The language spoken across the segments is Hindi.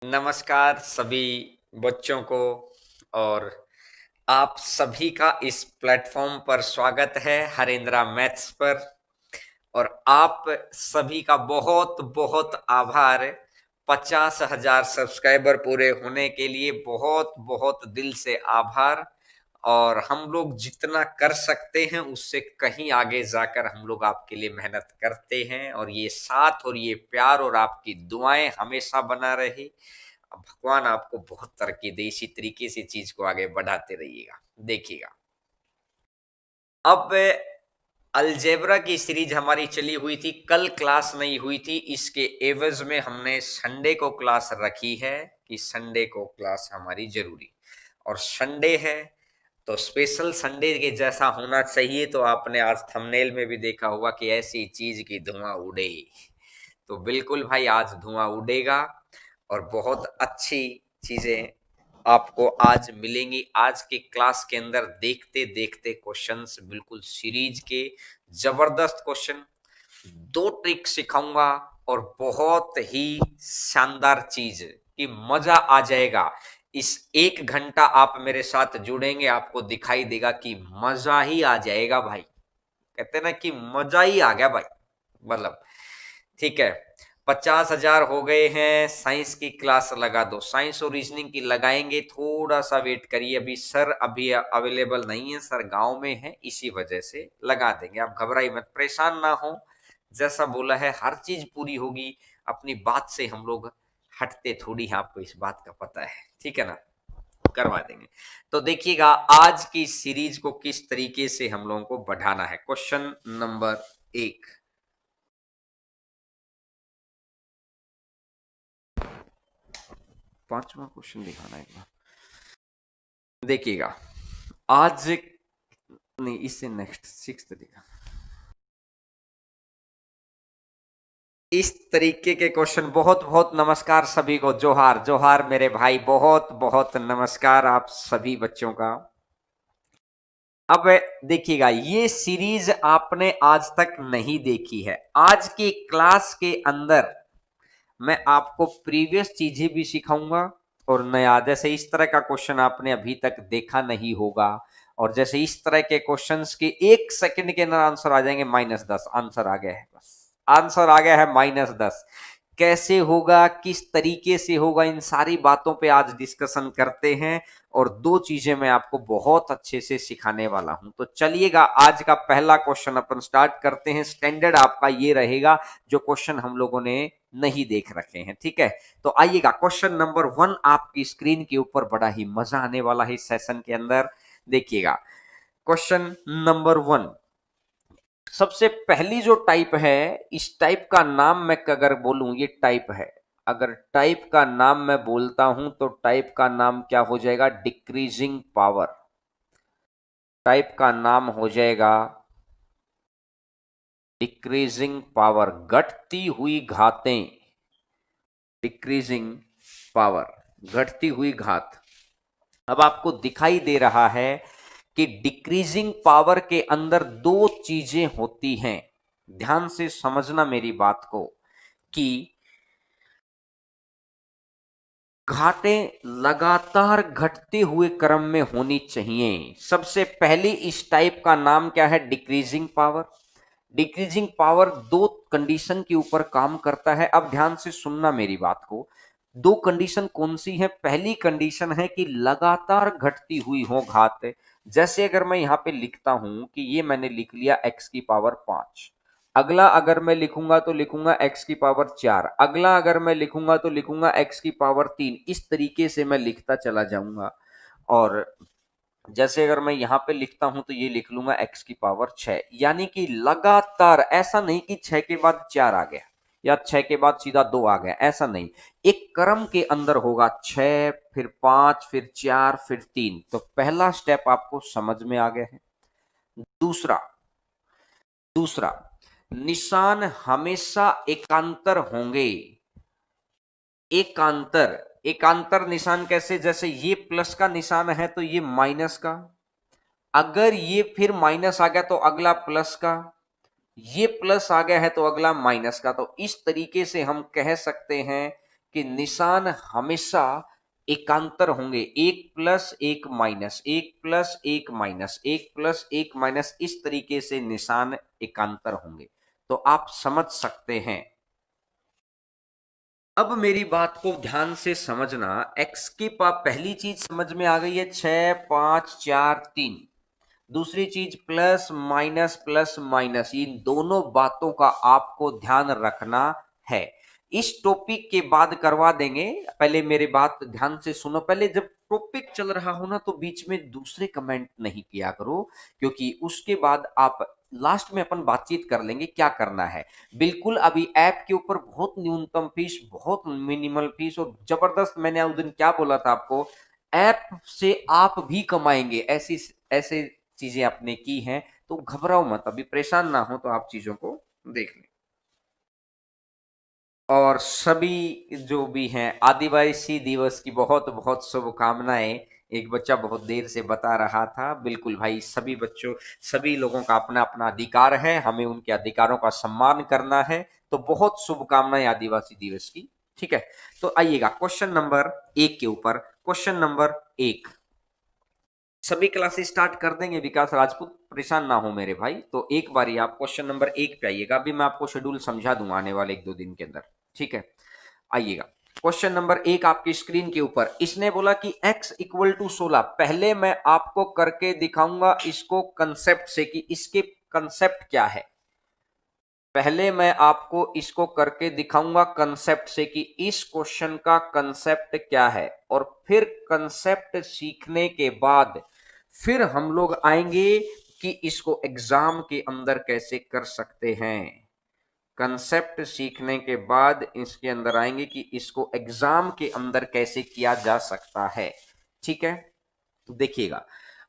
नमस्कार सभी बच्चों को और आप सभी का इस प्लेटफॉर्म पर स्वागत है हरेंद्रा मैथ्स पर। और आप सभी का बहुत बहुत आभार। 50,000 सब्सक्राइबर पूरे होने के लिए बहुत बहुत दिल से आभार। और हम लोग जितना कर सकते हैं उससे कहीं आगे जाकर हम लोग आपके लिए मेहनत करते हैं, और ये साथ और ये प्यार और आपकी दुआएं हमेशा बना रहे। भगवान आपको बहुत तरक्की दे, इसी तरीके से चीज को आगे बढ़ाते रहिएगा। देखिएगा, अब अलजेब्रा की सीरीज हमारी चली हुई थी, कल क्लास नहीं हुई थी। इसके एवज में हमने संडे को क्लास रखी है कि संडे को क्लास हमारी जरूरी, और संडे है तो स्पेशल संडे के जैसा होना चाहिए। तो आपने आज थंबनेल में भी देखा होगा कि ऐसी चीज की धुआं उड़े, तो बिल्कुल भाई आज धुआं उड़ेगा और बहुत अच्छी चीजें आपको आज मिलेंगी। आज के क्लास के अंदर देखते देखते क्वेश्चंस, बिल्कुल सीरीज के जबरदस्त क्वेश्चन, दो ट्रिक सिखाऊंगा और बहुत ही शानदार चीज कि मजा आ जाएगा। इस 1 घंटा आप मेरे साथ जुड़ेंगे, आपको दिखाई देगा कि मजा ही आ जाएगा भाई। कहते हैं ना कि मजा ही आ गया भाई, मतलब ठीक है। 50,000 हो गए हैं। साइंस की क्लास लगा दो, साइंस और रीजनिंग की लगाएंगे। थोड़ा सा वेट करिए, अभी सर अभी अवेलेबल नहीं है, सर गांव में है, इसी वजह से लगा देंगे। आप घबराइए मत, परेशान ना हो। जैसा बोला है हर चीज पूरी होगी। अपनी बात से हम लोग हटते थोड़ी हैं, आपको इस बात का पता है, ठीक है ना। करवा देंगे। तो देखिएगा आज की सीरीज को किस तरीके से हम लोगों को बढ़ाना है। क्वेश्चन नंबर 1, 5वां क्वेश्चन दिखाना है एक बार। देखिएगा आज, नहीं इससे नेक्स्ट 6th दिखा। इस तरीके के क्वेश्चन, बहुत बहुत नमस्कार सभी को, जोहार जोहार मेरे भाई, बहुत बहुत नमस्कार आप सभी बच्चों का। अब देखिएगा, ये सीरीज आपने आज तक नहीं देखी है। आज की क्लास के अंदर मैं आपको प्रीवियस चीजें भी सिखाऊंगा और नया, जैसे इस तरह का क्वेश्चन आपने अभी तक देखा नहीं होगा। और जैसे इस तरह के क्वेश्चंस के 1 सेकंड के अंदर आंसर आ जाएंगे, -10 आंसर आ गया है, बस आंसर आ गया है -10। कैसे होगा, किस तरीके से होगा, इन सारी बातों पे आज डिस्कशन करते हैं। और दो चीजें मैं आपको बहुत अच्छे से सिखाने वाला हूं। तो चलिएगा, आज का पहला क्वेश्चन अपन स्टार्ट करते हैं। स्टैंडर्ड आपका ये रहेगा जो क्वेश्चन हम लोगों ने नहीं देख रखे हैं, ठीक है। तो आइएगा, क्वेश्चन नंबर 1 आपकी स्क्रीन के ऊपर, बड़ा ही मजा आने वाला है इस सेशन के अंदर। देखिएगा क्वेश्चन नंबर 1, सबसे पहली जो टाइप है, इस टाइप का नाम मैं अगर बोलूं, ये टाइप है। अगर टाइप का नाम मैं बोलता हूं तो टाइप का नाम क्या हो जाएगा? Decreasing power. टाइप का नाम हो जाएगा डिक्रीजिंग पावर, घटती हुई घातें। डिक्रीजिंग पावर, घटती हुई घात। अब आपको दिखाई दे रहा है कि डिक्रीजिंग पावर के अंदर दो चीजें होती हैं। ध्यान से समझना मेरी बात को, कि घाटें लगातार घटते हुए क्रम में होनी चाहिए। सबसे पहली इस टाइप का नाम क्या है? Decreasing power. डिक्रीजिंग पावर दो कंडीशन के ऊपर काम करता है। अब ध्यान से सुनना मेरी बात को। दो कंडीशन कौन सी है? पहली कंडीशन है कि लगातार घटती हुई हो घात। जैसे अगर मैं यहां पे लिखता हूं कि ये मैंने लिख लिया x की पावर 5, अगला अगर मैं लिखूंगा तो लिखूंगा x की पावर 4, अगला अगर मैं लिखूंगा तो लिखूंगा x की पावर 3। इस तरीके से मैं लिखता चला जाऊंगा। और जैसे अगर मैं यहां पे लिखता हूं तो ये लिख लूंगा x की पावर 6। यानी कि लगातार, ऐसा नहीं कि 6 के बाद 4 आ गया या 6 के बाद सीधा 2 आ गया, ऐसा नहीं। एक क्रम के अंदर होगा, 6 फिर 5 फिर 4 फिर 3। तो पहला स्टेप आपको समझ में आ गया है। दूसरा, दूसरा निशान हमेशा एकांतर होंगे। एकांतर, एकांतर निशान कैसे? जैसे ये प्लस का निशान है तो ये माइनस का, अगर ये फिर माइनस आ गया तो अगला प्लस का, ये प्लस आ गया है तो अगला माइनस का। तो इस तरीके से हम कह सकते हैं कि निशान हमेशा एकांतर होंगे, एक प्लस एक माइनस, एक प्लस एक माइनस, एक प्लस एक माइनस, इस तरीके से निशान एकांतर होंगे। तो आप समझ सकते हैं। अब मेरी बात को ध्यान से समझना। एक्स की पहली चीज समझ में आ गई है, 6 5 4 3। दूसरी चीज प्लस माइनस, इन दोनों बातों का आपको ध्यान रखना है। इस टॉपिक के बाद करवा देंगे, पहले मेरी बात ध्यान से सुनो। पहले जब टॉपिक चल रहा हो ना तो बीच में दूसरे कमेंट नहीं किया करो, क्योंकि उसके बाद आप लास्ट में अपन बातचीत कर लेंगे क्या करना है। बिल्कुल अभी ऐप के ऊपर बहुत न्यूनतम फीस, बहुत मिनिमल फीस, और जबरदस्त, मैंने उस दिन क्या बोला था आपको, ऐप से आप भी कमाएंगे, ऐसी ऐसे चीजें आपने की हैं। तो घबराओ मत, अभी परेशान ना हो, तो आप चीजों को देख लें। और सभी जो भी हैं, आदिवासी दिवस की बहुत बहुत शुभकामनाएं। एक बच्चा बहुत देर से बता रहा था, बिल्कुल भाई, सभी बच्चों, सभी लोगों का अपना अपना अधिकार है, हमें उनके अधिकारों का सम्मान करना है। तो बहुत शुभकामनाएं आदिवासी दिवस की। ठीक है, तो आइएगा क्वेश्चन नंबर 1 के ऊपर। क्वेश्चन नंबर 1, सभी क्लासेस स्टार्ट कर देंगे, विकास राजपूत, परेशान ना हो मेरे भाई। तो एक बारी आप क्वेश्चन नंबर 1 पे आइएगा, अभी मैं आपको शेड्यूल समझा दूंगा आने वाले 1 2 दिन के अंदर। ठीक है, आइएगा। क्वेश्चन नंबर 1 आपकी स्क्रीन के ऊपर, इसने बोला कि x इक्वल टू 16। पहले मैं आपको करके दिखाऊंगा इसको कंसेप्ट से कि इसके कंसेप्ट क्या है। पहले मैं आपको इसको करके दिखाऊंगा कंसेप्ट से कि इस क्वेश्चन का कंसेप्ट क्या है, और फिर कंसेप्ट सीखने के बाद फिर हम लोग आएंगे कि इसको एग्जाम के अंदर कैसे कर सकते हैं। कंसेप्ट सीखने के बाद इसके अंदर आएंगे कि इसको एग्जाम के अंदर कैसे किया जा सकता है। ठीक है, तो देखिएगा।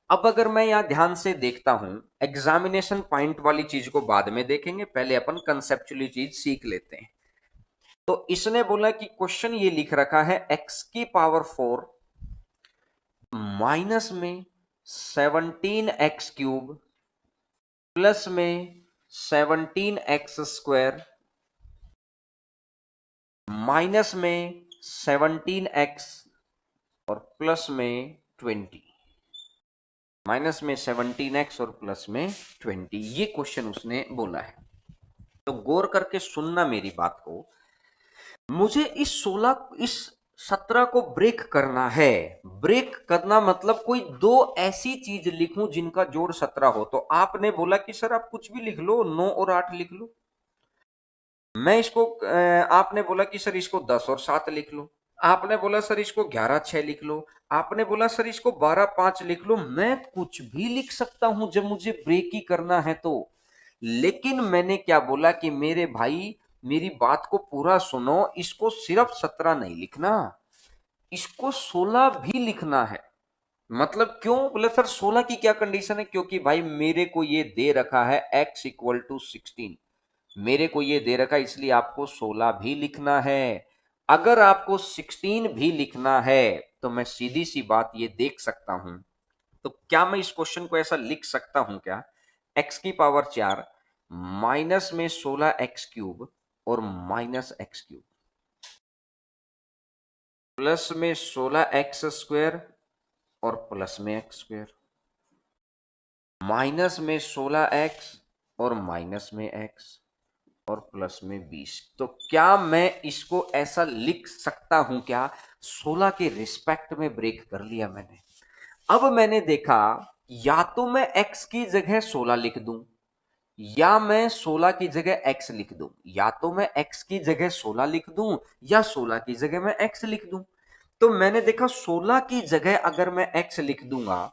अब अगर मैं यहां ध्यान से देखता हूं, एग्जामिनेशन पॉइंट वाली चीज को बाद में देखेंगे, पहले अपन कंसेप्चुअली चीज सीख लेते हैं। तो इसने बोला कि क्वेश्चन ये लिख रखा है, x की पावर 4 माइनस में 17x³ प्लस में 17x² माइनस में 17x और प्लस में 20। माइनस में 17x और प्लस में 20, ये क्वेश्चन उसने बोला है। तो गौर करके सुनना मेरी बात को। मुझे इस 17 को ब्रेक करना है। ब्रेक करना मतलब कोई दो ऐसी चीज लिखूं जिनका जोड़ 17 हो। तो आपने बोला कि सर आप कुछ भी लिख लो, 9 और 8 लिख लो। मैं इसको आपने बोला कि सर इसको 10 और 7 लिख लो। आपने बोला सर इसको 11 6 लिख लो। आपने बोला सर इसको 12 5 लिख लो। मैं कुछ भी लिख सकता हूं जब मुझे ब्रेक ही करना है तो। लेकिन मैंने क्या बोला कि मेरे भाई, मेरी बात को पूरा सुनो, इसको सिर्फ 17 नहीं लिखना, इसको 16 भी लिखना है। मतलब क्यों बोले सर 16 की क्या कंडीशन है? क्योंकि भाई मेरे को ये दे रखा है x इक्वल टू 16, मेरे को ये दे रखा है, इसलिए आपको 16 भी लिखना है। अगर आपको 16 भी लिखना है तो मैं सीधी सी बात ये देख सकता हूं। तो क्या मैं इस क्वेश्चन को ऐसा लिख सकता हूं क्या, x की पावर 4 माइनस में 16x³ और माइनस x³ प्लस में 16x² और प्लस में x² माइनस में 16x और माइनस में x और प्लस में 20। तो क्या मैं इसको ऐसा लिख सकता हूं क्या? 16 के रिस्पेक्ट में ब्रेक कर लिया मैंने। अब मैंने देखा, या तो मैं x की जगह 16 लिख दूं, या मैं 16 की जगह x लिख दूं, या तो मैं x की जगह 16 लिख दूं, या 16 की जगह मैं x लिख दूं। तो मैंने देखा 16 की जगह अगर मैं x लिख दूंगा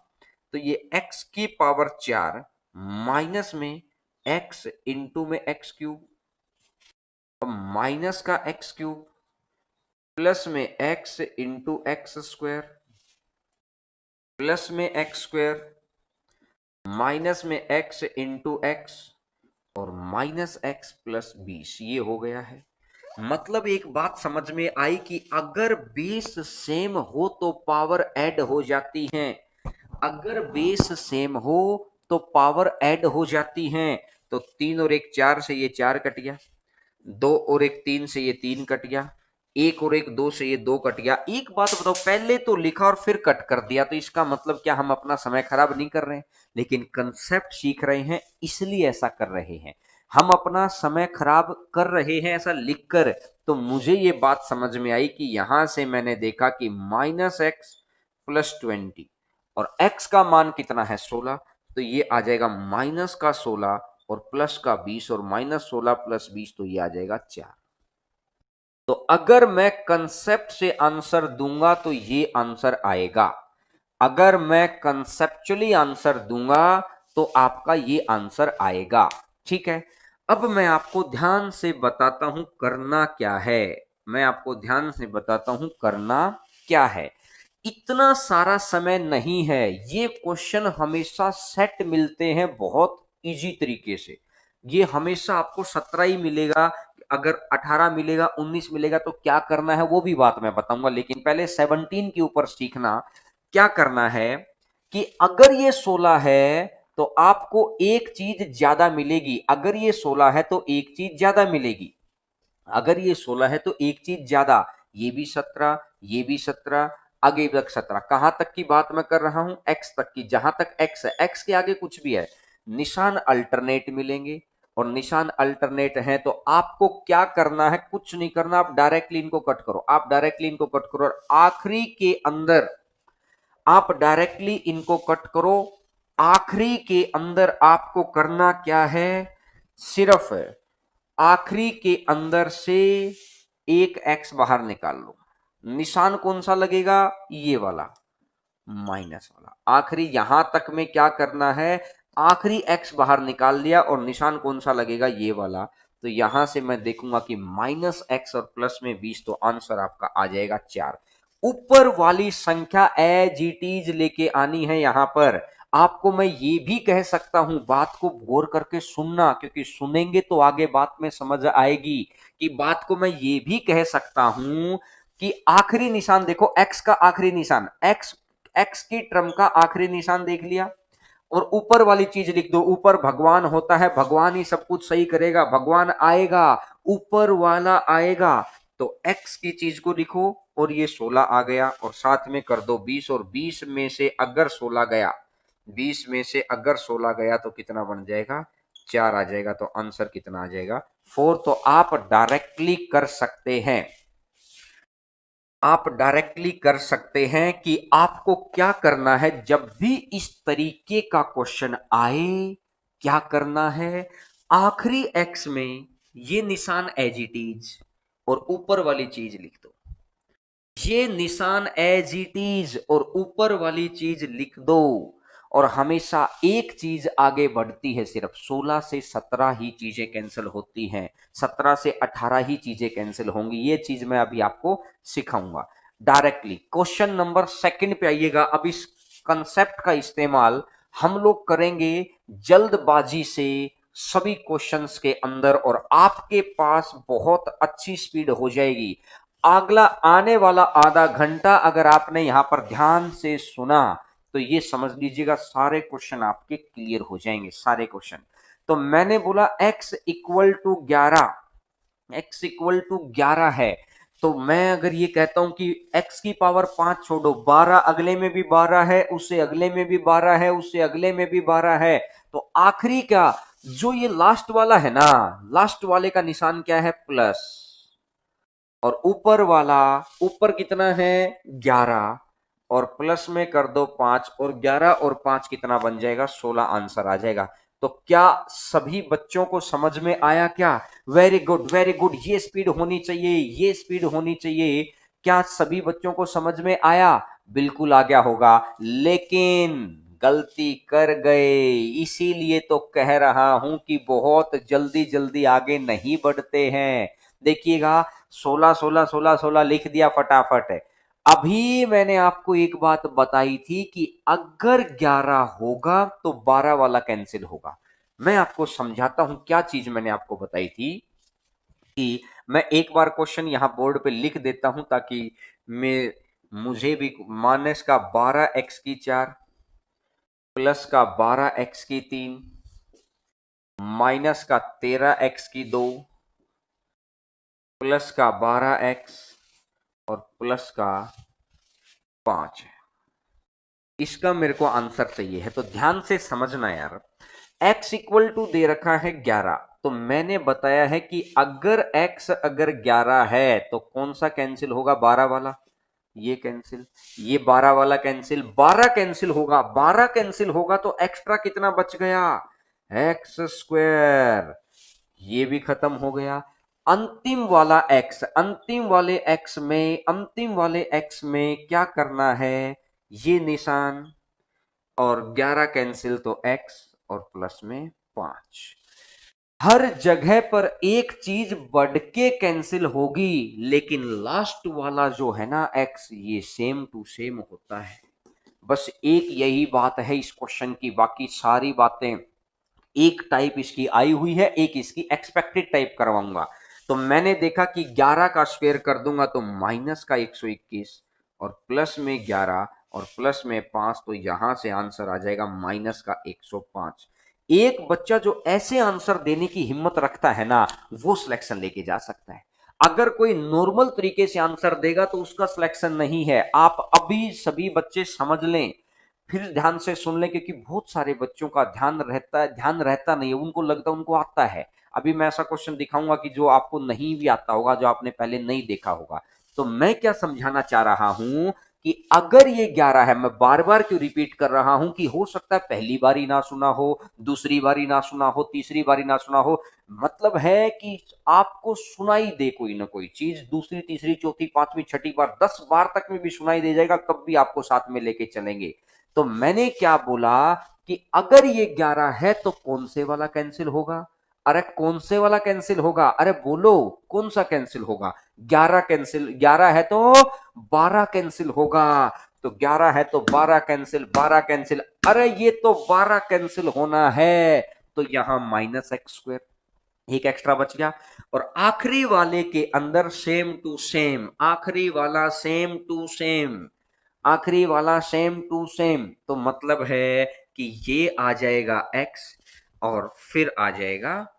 तो ये x की पावर 4 माइनस में x इंटू में x³ माइनस का x³ प्लस में x इंटू x² प्लस में x² माइनस में x इंटू x और माइनस x प्लस 20, ये हो गया है। मतलब एक बात समझ में आई कि अगर बेस सेम हो तो पावर ऐड हो जाती है। अगर बेस सेम हो तो पावर ऐड हो जाती है। तो 3 और 1 4 से ये 4 कट गया, 2 और 1 3 से ये 3 कट गया, एक और एक दो से ये दो कट गया। एक बात बताओ, पहले तो लिखा और फिर कट कर दिया, तो इसका मतलब क्या हम अपना समय खराब नहीं कर रहे हैं, लेकिन कंसेप्ट सीख रहे हैं इसलिए ऐसा कर रहे हैं। हम अपना समय खराब कर रहे हैं ऐसा लिखकर। तो मुझे ये बात समझ में आई कि यहां से मैंने देखा कि -x + 20 और x का मान कितना है 16, तो ये आ जाएगा माइनस का 16 और प्लस का 20 और -16 + 20 तो ये आ जाएगा 4। तो अगर मैं कंसेप्ट से आंसर दूंगा तो ये आंसर आएगा। अगर मैं कंसेप्चुअली आंसर दूंगा तो आपका ये आंसर आएगा। ठीक है, अब मैं आपको ध्यान से बताता हूं करना क्या है। मैं आपको ध्यान से बताता हूं करना क्या है। इतना सारा समय नहीं है, ये क्वेश्चन हमेशा सेट मिलते हैं बहुत इजी तरीके से। ये हमेशा आपको 17 ही मिलेगा। अगर 18 मिलेगा, 19 मिलेगा तो क्या करना है वो भी बात मैं बताऊंगा, लेकिन पहले 17 के ऊपर सीखना। क्या करना है कि अगर ये 16 है तो आपको एक चीज ज्यादा मिलेगी। अगर ये 16 है तो एक चीज ज्यादा मिलेगी। अगर ये 16 है तो एक चीज ज्यादा, ये भी 17, ये भी 17, आगे तक 17। कहां तक की बात मैं कर रहा हूं? एक्स तक की। जहां तक एक्स है, एक्स के आगे कुछ भी है, निशान अल्टरनेट मिलेंगे। और निशान अल्टरनेट है तो आपको क्या करना है? कुछ नहीं करना, आप डायरेक्टली इनको कट करो। आप डायरेक्टली इनको कट करो और आखिरी के अंदर आप डायरेक्टली इनको कट करो। आखिरी के अंदर आपको करना क्या है? सिर्फ आखिरी के अंदर से एक एक्स बाहर निकाल लो। निशान कौन सा लगेगा? ये वाला, माइनस वाला। आखिरी यहां तक में क्या करना है? आखिरी एक्स बाहर निकाल लिया और निशान कौन सा लगेगा? ये वाला। तो यहां से मैं देखूंगा कि -x और प्लस में 20, तो आंसर आपका आ जाएगा 4। ऊपर वाली संख्या एज इट इज लेके आनी है यहां पर। आपको मैं ये भी कह सकता हूं, बात को गौर करके सुनना, क्योंकि सुनेंगे तो आगे बात में समझ आएगी। कि बात को मैं ये भी कह सकता हूं कि आखिरी निशान देखो, x का आखिरी निशान, एक्स की टर्म का आखिरी निशान देख लिया। और ऊपर वाली चीज लिख दो। ऊपर भगवान होता है, भगवान ही सब कुछ सही करेगा, भगवान आएगा, ऊपर वाला आएगा। तो एक्स की चीज को लिखो और ये 16 आ गया और साथ में कर दो 20, और 20 में से अगर 16 गया, 20 में से अगर 16 गया तो कितना बन जाएगा? 4 आ जाएगा। तो आंसर कितना आ जाएगा? 4। तो आप डायरेक्टली कर सकते हैं। आप डायरेक्टली कर सकते हैं कि आपको क्या करना है जब भी इस तरीके का क्वेश्चन आए। क्या करना है? आखिरी एक्स में ये निशान एज इट इज और ऊपर वाली चीज लिख दो। ये निशान एज इट इज और ऊपर वाली चीज लिख दो। और हमेशा एक चीज आगे बढ़ती है, सिर्फ 16 से 17 ही चीजें कैंसिल होती हैं, 17 से 18 ही चीजें कैंसिल होंगी। ये चीज मैं अभी आपको सिखाऊंगा डायरेक्टली। क्वेश्चन नंबर सेकंड पे आइएगा। अब इस कंसेप्ट का इस्तेमाल हम लोग करेंगे जल्दबाजी से सभी क्वेश्चंस के अंदर, और आपके पास बहुत अच्छी स्पीड हो जाएगी। अगला आने वाला आधा घंटा अगर आपने यहां पर ध्यान से सुना तो ये समझ लीजिएगा सारे क्वेश्चन आपके क्लियर हो जाएंगे, सारे क्वेश्चन। तो मैंने बोला x = 11 है। तो मैं अगर ये कहता हूं कि x की पावर 5 छोड़ो, 12 अगले में भी 12 है, उससे अगले में भी 12 है, उससे अगले में भी 12 है। तो आखिरी का जो ये लास्ट वाला है ना, लास्ट वाले का निशान क्या है? प्लस। और ऊपर वाला, ऊपर कितना है? 11। और प्लस में कर दो 5, और 11 और 5 कितना बन जाएगा? 16 आंसर आ जाएगा। तो क्या सभी बच्चों को समझ में आया? क्या? Very good, very good. ये स्पीड होनी चाहिए, ये स्पीड होनी चाहिए। क्या सभी बच्चों को समझ में आया? बिल्कुल आ गया होगा। लेकिन गलती कर गए, इसीलिए तो कह रहा हूं कि बहुत जल्दी जल्दी आगे नहीं बढ़ते हैं। देखिएगा, 16 16 16 16 लिख दिया फटाफट। अभी मैंने आपको एक बात बताई थी कि अगर 11 होगा तो 12 वाला कैंसिल होगा। मैं आपको समझाता हूं क्या चीज मैंने आपको बताई थी। कि मैं एक बार क्वेश्चन यहां बोर्ड पे लिख देता हूं ताकि मैं मुझे भी। -12x की 4 प्लस का 12x की 3 माइनस का 13x की 2 प्लस का 12x और प्लस का 5 है। इसका मेरे को आंसर चाहिए है, तो ध्यान से समझना यार। x इक्वल टू दे रखा है 11, तो मैंने बताया है कि अगर x अगर 11 है तो कौन सा कैंसिल होगा? 12 वाला, ये कैंसिल, ये 12 वाला कैंसिल, 12 कैंसिल होगा, 12 कैंसिल होगा तो एक्स्ट्रा कितना बच गया? एक्स स्क्वायर, ये भी खत्म हो गया। अंतिम वाला x, अंतिम वाले x में, अंतिम वाले x में क्या करना है? ये निशान, और 11 कैंसिल तो x, और प्लस में 5। हर जगह पर एक चीज बढ़ के कैंसिल होगी, लेकिन लास्ट वाला जो है ना x, ये सेम टू सेम होता है। बस एक यही बात है इस क्वेश्चन की, बाकी सारी बातें एक टाइप इसकी आई हुई है, एक इसकी एक्सपेक्टेड टाइप करवाऊंगा। तो मैंने देखा कि 11 का स्क्वायर कर दूंगा तो माइनस का 121, और प्लस में 11 और प्लस में 5, तो यहां से आंसर आ जाएगा माइनस का 105। एक बच्चा जो ऐसे आंसर देने की हिम्मत रखता है ना, वो सिलेक्शन लेके जा सकता है। अगर कोई नॉर्मल तरीके से आंसर देगा तो उसका सिलेक्शन नहीं है। आप अभी सभी बच्चे समझ लें, फिर ध्यान से सुन लें, क्योंकि बहुत सारे बच्चों का ध्यान रहता है, ध्यान रहता नहीं है, उनको लगता है उनको आता है। अभी मैं ऐसा क्वेश्चन दिखाऊंगा कि जो आपको नहीं भी आता होगा, जो आपने पहले नहीं देखा होगा। तो मैं क्या समझाना चाह रहा हूं कि अगर ये 11 है, मैं बार बार क्यों रिपीट कर रहा हूं कि हो सकता है पहली बारी ना सुना हो, दूसरी बारी ना सुना हो, तीसरी बारी ना सुना हो। मतलब है कि आपको सुनाई दे कोई ना कोई चीज, दूसरी तीसरी चौथी पांचवी छठी बार, 10 बार तक में भी सुनाई दे जाएगा, तब भी आपको साथ में लेके चलेंगे। तो मैंने क्या बोला कि अगर ये 11 है तो कौन से वाला कैंसिल होगा? अरे कौन से वाला कैंसिल होगा? अरे बोलो, कौन सा कैंसिल होगा? 11 कैंसिल, 11 है तो 12 कैंसिल होगा। तो 11 है तो 12 कैंसिल, 12 कैंसिल, अरे ये तो 12 कैंसिल होना है, तो यहां माइनस एक्स स्क्वायर, एक एक्स्ट्रा बच गया। और आखिरी वाले के अंदर सेम टू सेम, आखिरी वाला सेम टू सेम, आखिरी वाला सेम टू सेम, तो मतलब है कि ये आ जाएगा x, और फिर आ जाएगा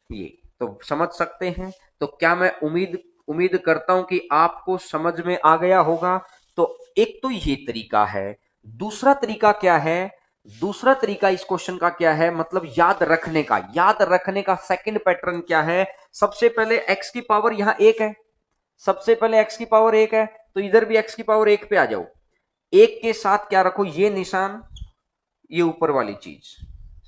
ये। तो समझ सकते हैं? तो क्या मैं उम्मीद उम्मीद करता हूं कि आपको समझ में आ गया होगा। तो एक तो ये तरीका है। दूसरा तरीका क्या है? दूसरा तरीका इस क्वेश्चन का क्या है, मतलब याद रखने का, याद रखने का सेकंड पैटर्न क्या है? सबसे पहले x की पावर यहां एक है, सबसे पहले x की पावर एक है, तो इधर भी x की पावर एक पे आ जाओ। एक के साथ क्या रखो? ये निशान, ये ऊपर वाली चीज,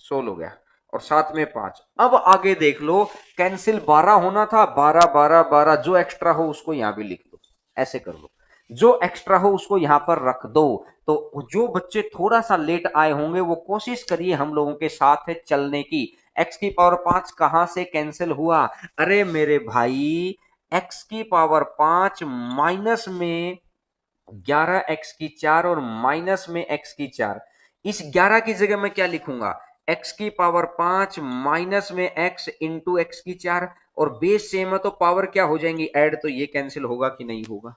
16 हो गया, और साथ में 5। अब आगे देख लो, कैंसिल 12 होना था, 12 12 12, जो एक्स्ट्रा हो उसको यहां भी लिख दो, ऐसे कर लो, जो एक्स्ट्रा हो उसको यहां पर रख दो। तो जो बच्चे थोड़ा सा लेट आए होंगे वो कोशिश करिए हम लोगों के साथ चलने की। x की पावर 5 कहां से कैंसिल हुआ? अरे मेरे भाई, x की पावर 5 माइनस में 11 x की 4 और माइनस में x की 4, इस 11 की जगह मैं क्या लिखूंगा? x की पावर 5 माइनस में x इंटू एक्स की 4, और बेस सेम है तो पावर क्या हो जाएंगी? ऐड, तो ये कैंसिल होगा कि नहीं होगा?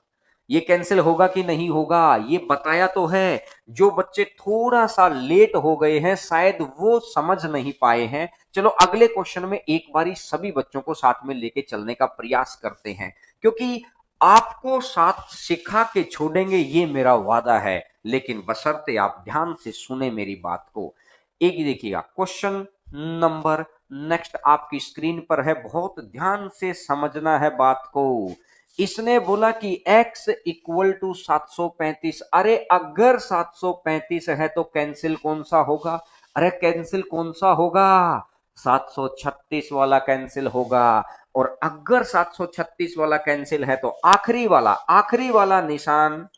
ये कैंसिल होगा कि नहीं होगा? ये बताया तो है। जो बच्चे थोड़ा सा लेट हो गए हैं शायद वो समझ नहीं पाए हैं। चलो अगले क्वेश्चन में एक बारी सभी बच्चों को साथ में लेके चलने का प्रयास करते हैं, क्योंकि आपको साथ सिखा के छोड़ेंगे ये मेरा वादा है, लेकिन बशर्ते आप ध्यान से सुने मेरी बात को। एक देखिएगा क्वेश्चन नंबर नेक्स्ट आपकी स्क्रीन पर है, बहुत ध्यान से समझना है बात को। इसने बोला कि x इक्वल टू 735। अरे अगर 735 है तो कैंसिल कौन सा होगा? अरे कैंसिल कौन सा होगा? 736 वाला कैंसिल होगा। और अगर 736 वाला कैंसिल है तो आखिरी वाला निशान,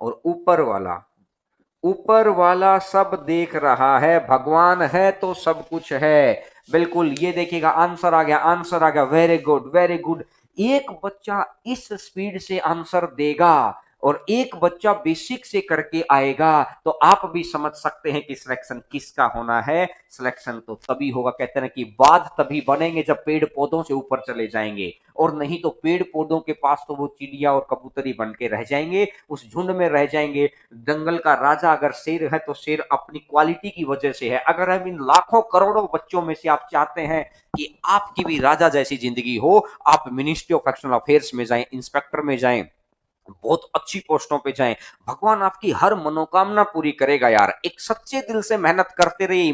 और ऊपर वाला सब देख रहा है, भगवान है तो सब कुछ है। बिल्कुल, ये देखिएगा आंसर आ गया, आंसर आ गया, वेरी गुड वेरी गुड। एक बच्चा इस स्पीड से आंसर देगा और एक बच्चा बेसिक से करके आएगा, तो आप भी समझ सकते हैं कि सिलेक्शन किसका होना है। सिलेक्शन तो तभी होगा, कहते हैं कि बाध तभी बनेंगे जब पेड़ पौधों से ऊपर चले जाएंगे, और नहीं तो पेड़ पौधों के पास तो वो चिड़िया और कबूतरी बन के रह जाएंगे, उस झुंड में रह जाएंगे। जंगल का राजा अगर शेर है तो शेर अपनी क्वालिटी की वजह से है। अगर हम इन लाखों करोड़ों बच्चों में से आप चाहते हैं कि आपकी भी राजा जैसी जिंदगी हो, आप मिनिस्ट्री ऑफ एक्सटर्नल अफेयर्स में जाएं, इंस्पेक्टर में जाएं, बहुत अच्छी पोस्टों पे जाएं, भगवान आपकी हर मनोकामना पूरी करेगा यार। एक सच्चे दिल से मेहनत करते रहिए,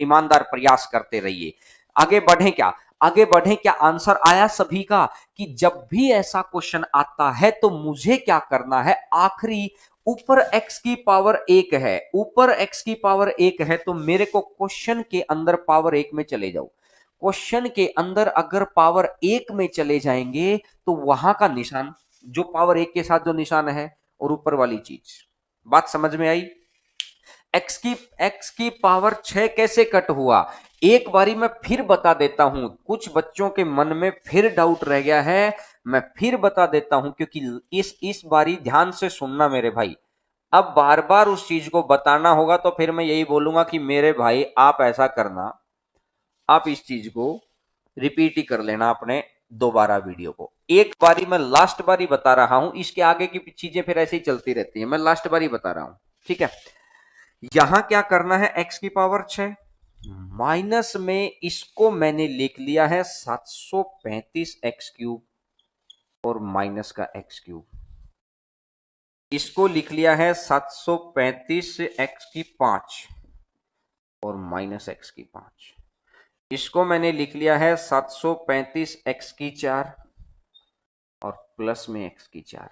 ईमानदार प्रयास करते रहिए। आगे बढ़े क्या, आगे बढ़े क्या, आंसर आया सभी का कि जब भी ऐसा क्वेश्चन आता है तो मुझे क्या करना है। आखिरी ऊपर x की पावर 1 है, ऊपर x की पावर 1 है तो मेरे को क्वेश्चन के अंदर पावर 1 में चले जाओ। क्वेश्चन के अंदर अगर पावर 1 में चले जाएंगे तो वहां का निशान जो पावर 1 के साथ जो निशान है और ऊपर वाली चीज, बात समझ में आई। एक्स की पावर 6 कैसे कट हुआ, एक बारी मैं फिर बता देता हूं, कुछ बच्चों के मन में फिर डाउट रह गया है, मैं फिर बता देता हूं क्योंकि इस बारी ध्यान से सुनना मेरे भाई। अब बार बार उस चीज को बताना होगा तो फिर मैं यही बोलूंगा कि मेरे भाई आप ऐसा करना, आप इस चीज को रिपीट ही कर लेना अपने दोबारा वीडियो को। एक बारी मैं लास्ट बारी बता रहा हूं, इसके आगे की चीजें फिर ऐसे ही चलती रहती है, मैं लास्ट बारी बता रहा हूं, ठीक है। यहां क्या करना है, x की पावर 6 माइनस में इसको मैंने लिख लिया है 735 एक्स क्यूब और माइनस का एक्स क्यूब, इसको लिख लिया है 735 एक्स की 5 और माइनस एक्स की 5, इसको मैंने लिख लिया है 735 एक्स की 4 और प्लस में एक्स की 4।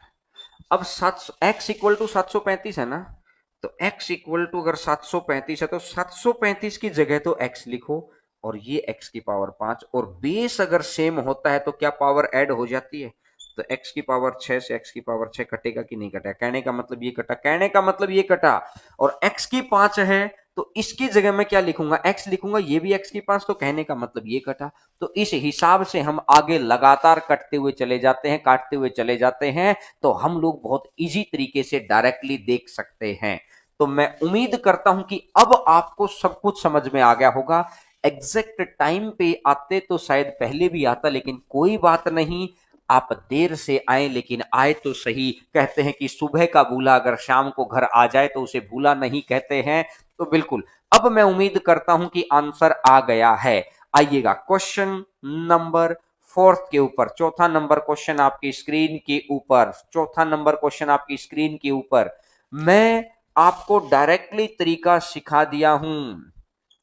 अब 700 एक्स इक्वल टू 735 है ना, तो एक्स इक्वल टू अगर 735 है तो 735 की जगह तो एक्स लिखो और ये एक्स की पावर 5, और बेस अगर सेम होता है तो क्या पावर ऐड हो जाती है, तो एक्स की पावर 6 से एक्स की पावर 6 कटेगा कि नहीं कटेगा, कहने का मतलब ये कटा, कहने का मतलब ये कटा। और एक्स की 5 है तो इसकी जगह मैं क्या लिखूंगा, एक्स लिखूंगा, ये भी एक्स की 5, तो कहने का मतलब ये कटा। तो इस हिसाब से हम आगे लगातार कटते हुए चले जाते हैं, काटते हुए चले जाते हैं, तो हम लोग बहुत इजी तरीके से डायरेक्टली देख सकते हैं। तो मैं उम्मीद करता हूं कि अब आपको सब कुछ समझ में आ गया होगा। एग्जैक्ट टाइम पे आते तो शायद पहले भी आता, लेकिन कोई बात नहीं, आप देर से आए लेकिन आए तो सही। कहते हैं कि सुबह का भूला अगर शाम को घर आ जाए तो उसे भूला नहीं कहते हैं। तो बिल्कुल अब मैं उम्मीद करता हूं कि आंसर आ गया है। आइएगा क्वेश्चन नंबर 4 के ऊपर, चौथा नंबर क्वेश्चन आपकी स्क्रीन के ऊपर, चौथा नंबर क्वेश्चन आपकी स्क्रीन के ऊपर। मैं आपको डायरेक्टली तरीका सिखा दिया हूं,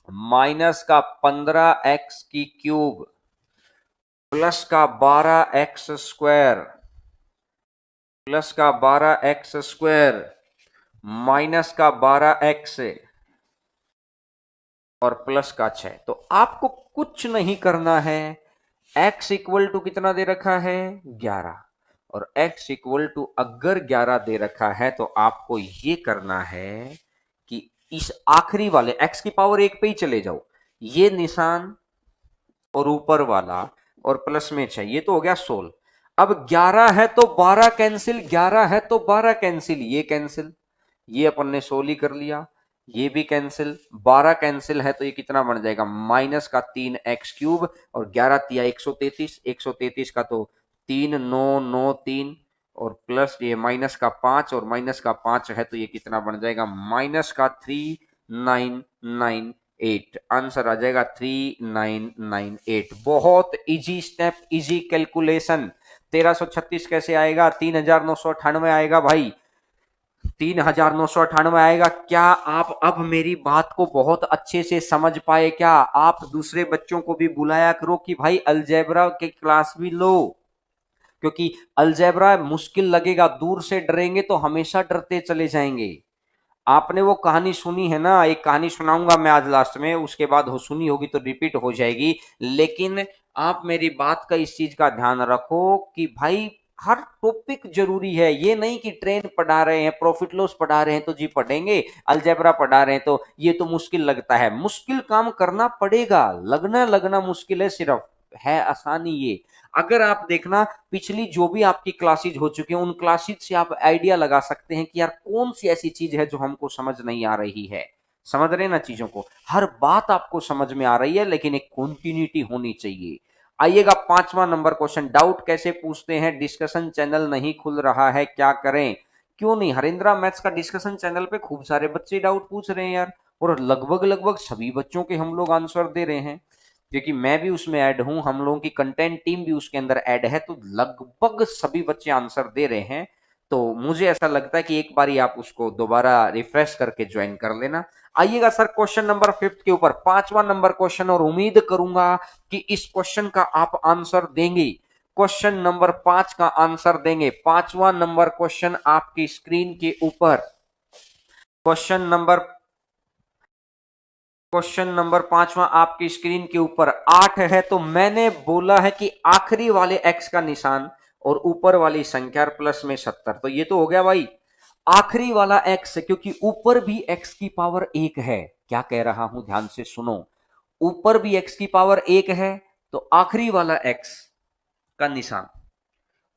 माइनस का 15x की क्यूब प्लस का 12x स्क्वायर, प्लस का 12x स्क्वायर माइनस का 12x और प्लस का 6। तो आपको कुछ नहीं करना है, x इक्वल टू कितना दे रखा है 11, और x इक्वल टू अगर 11 दे रखा है तो आपको ये करना है कि इस आखिरी वाले x की पावर 1 पे ही चले जाओ, ये निशान और ऊपर वाला और प्लस में 6, ये तो हो गया 16। अब 11 है तो 12 कैंसिल, 11 है तो 12 कैंसिल, ये कैंसिल, ये अपन ने 16 ही कर लिया, ये भी कैंसिल, 12 कैंसिल है तो ये कितना बन जाएगा माइनस का 3x क्यूब और 11 तिया 133, 133 का तो 3993 और प्लस ये माइनस का 5 और माइनस का 5 है तो ये कितना बन जाएगा माइनस का 3998, आंसर आ जाएगा 3998। बहुत इजी स्टेप, इजी कैलकुलेशन। 1336 कैसे आएगा, 3998 आएगा भाई, 3998 आएगा। क्या आप अब मेरी बात को बहुत अच्छे से समझ पाए क्या? आप दूसरे बच्चों को भी बुलाया करो कि भाई अलजेब्रा के क्लास भी लो, क्योंकि अलजेब्रा मुश्किल लगेगा, दूर से डरेंगे तो हमेशा डरते चले जाएंगे। आपने वो कहानी सुनी है ना, एक कहानी सुनाऊंगा मैं आज लास्ट में, उसके बाद हो सुनी होगी तो रिपीट हो जाएगी, लेकिन आप मेरी बात का इस चीज का ध्यान रखो कि भाई हर टॉपिक जरूरी है, ये नहीं कि ट्रेंड पढ़ा रहे हैं, प्रॉफिट लॉस पढ़ा रहे हैं तो जी पढ़ेंगे, अलजेब्रा पढ़ा रहे हैं तो ये तो मुश्किल लगता है, मुश्किल काम करना पड़ेगा, लगना लगना मुश्किल है, सिर्फ है आसानी ये। अगर आप देखना पिछली जो भी आपकी क्लासेज हो चुकी हैं उन क्लासेज से आप आइडिया लगा सकते हैं कि यार कौन सी ऐसी चीज है जो हमको समझ नहीं आ रही है। समझ रहे हैं ना चीजों को, हर बात आपको समझ में आ रही है लेकिन एक कंटिन्यूटी होनी चाहिए। आइएगा 5वां नंबर क्वेश्चन, डाउट कैसे पूछते हैं, डिस्कशन चैनल नहीं खुल रहा है क्या करें। क्यों नहीं, हरिंद्रा मैथ्स का डिस्कशन चैनल पे खूब सारे बच्चे डाउट पूछ रहे हैं यार, और लगभग लगभग सभी बच्चों के हम लोग आंसर दे रहे हैं, क्योंकि मैं भी उसमें ऐड हूं, हम लोगों की कंटेंट टीम भी उसके अंदर ऐड है, तो लगभग सभी बच्चे आंसर दे रहे हैं। तो मुझे ऐसा लगता है कि एक बारी आप उसको दोबारा रिफ्रेश करके ज्वाइन कर लेना। आइएगा सर क्वेश्चन नंबर 5 के ऊपर, 5वां नंबर क्वेश्चन, और उम्मीद करूंगा कि इस क्वेश्चन का आप आंसर देंगे। क्वेश्चन नंबर 5 का आंसर देंगे। 5वां नंबर क्वेश्चन आपकी स्क्रीन के ऊपर। क्वेश्चन नंबर क्वेश्चन नंबर 5वां आपकी स्क्रीन के ऊपर। 8 है तो मैंने बोला है कि आखिरी वाले एक्स का निशान और ऊपर वाली संख्या प्लस में 70, तो ये तो हो गया भाई आखिरी वाला एक्स, क्योंकि ऊपर भी एक्स की पावर 1 है। क्या कह रहा हूं ध्यान से सुनो, ऊपर भी एक्स की पावर 1 है, तो आखिरी वाला एक्स का निशान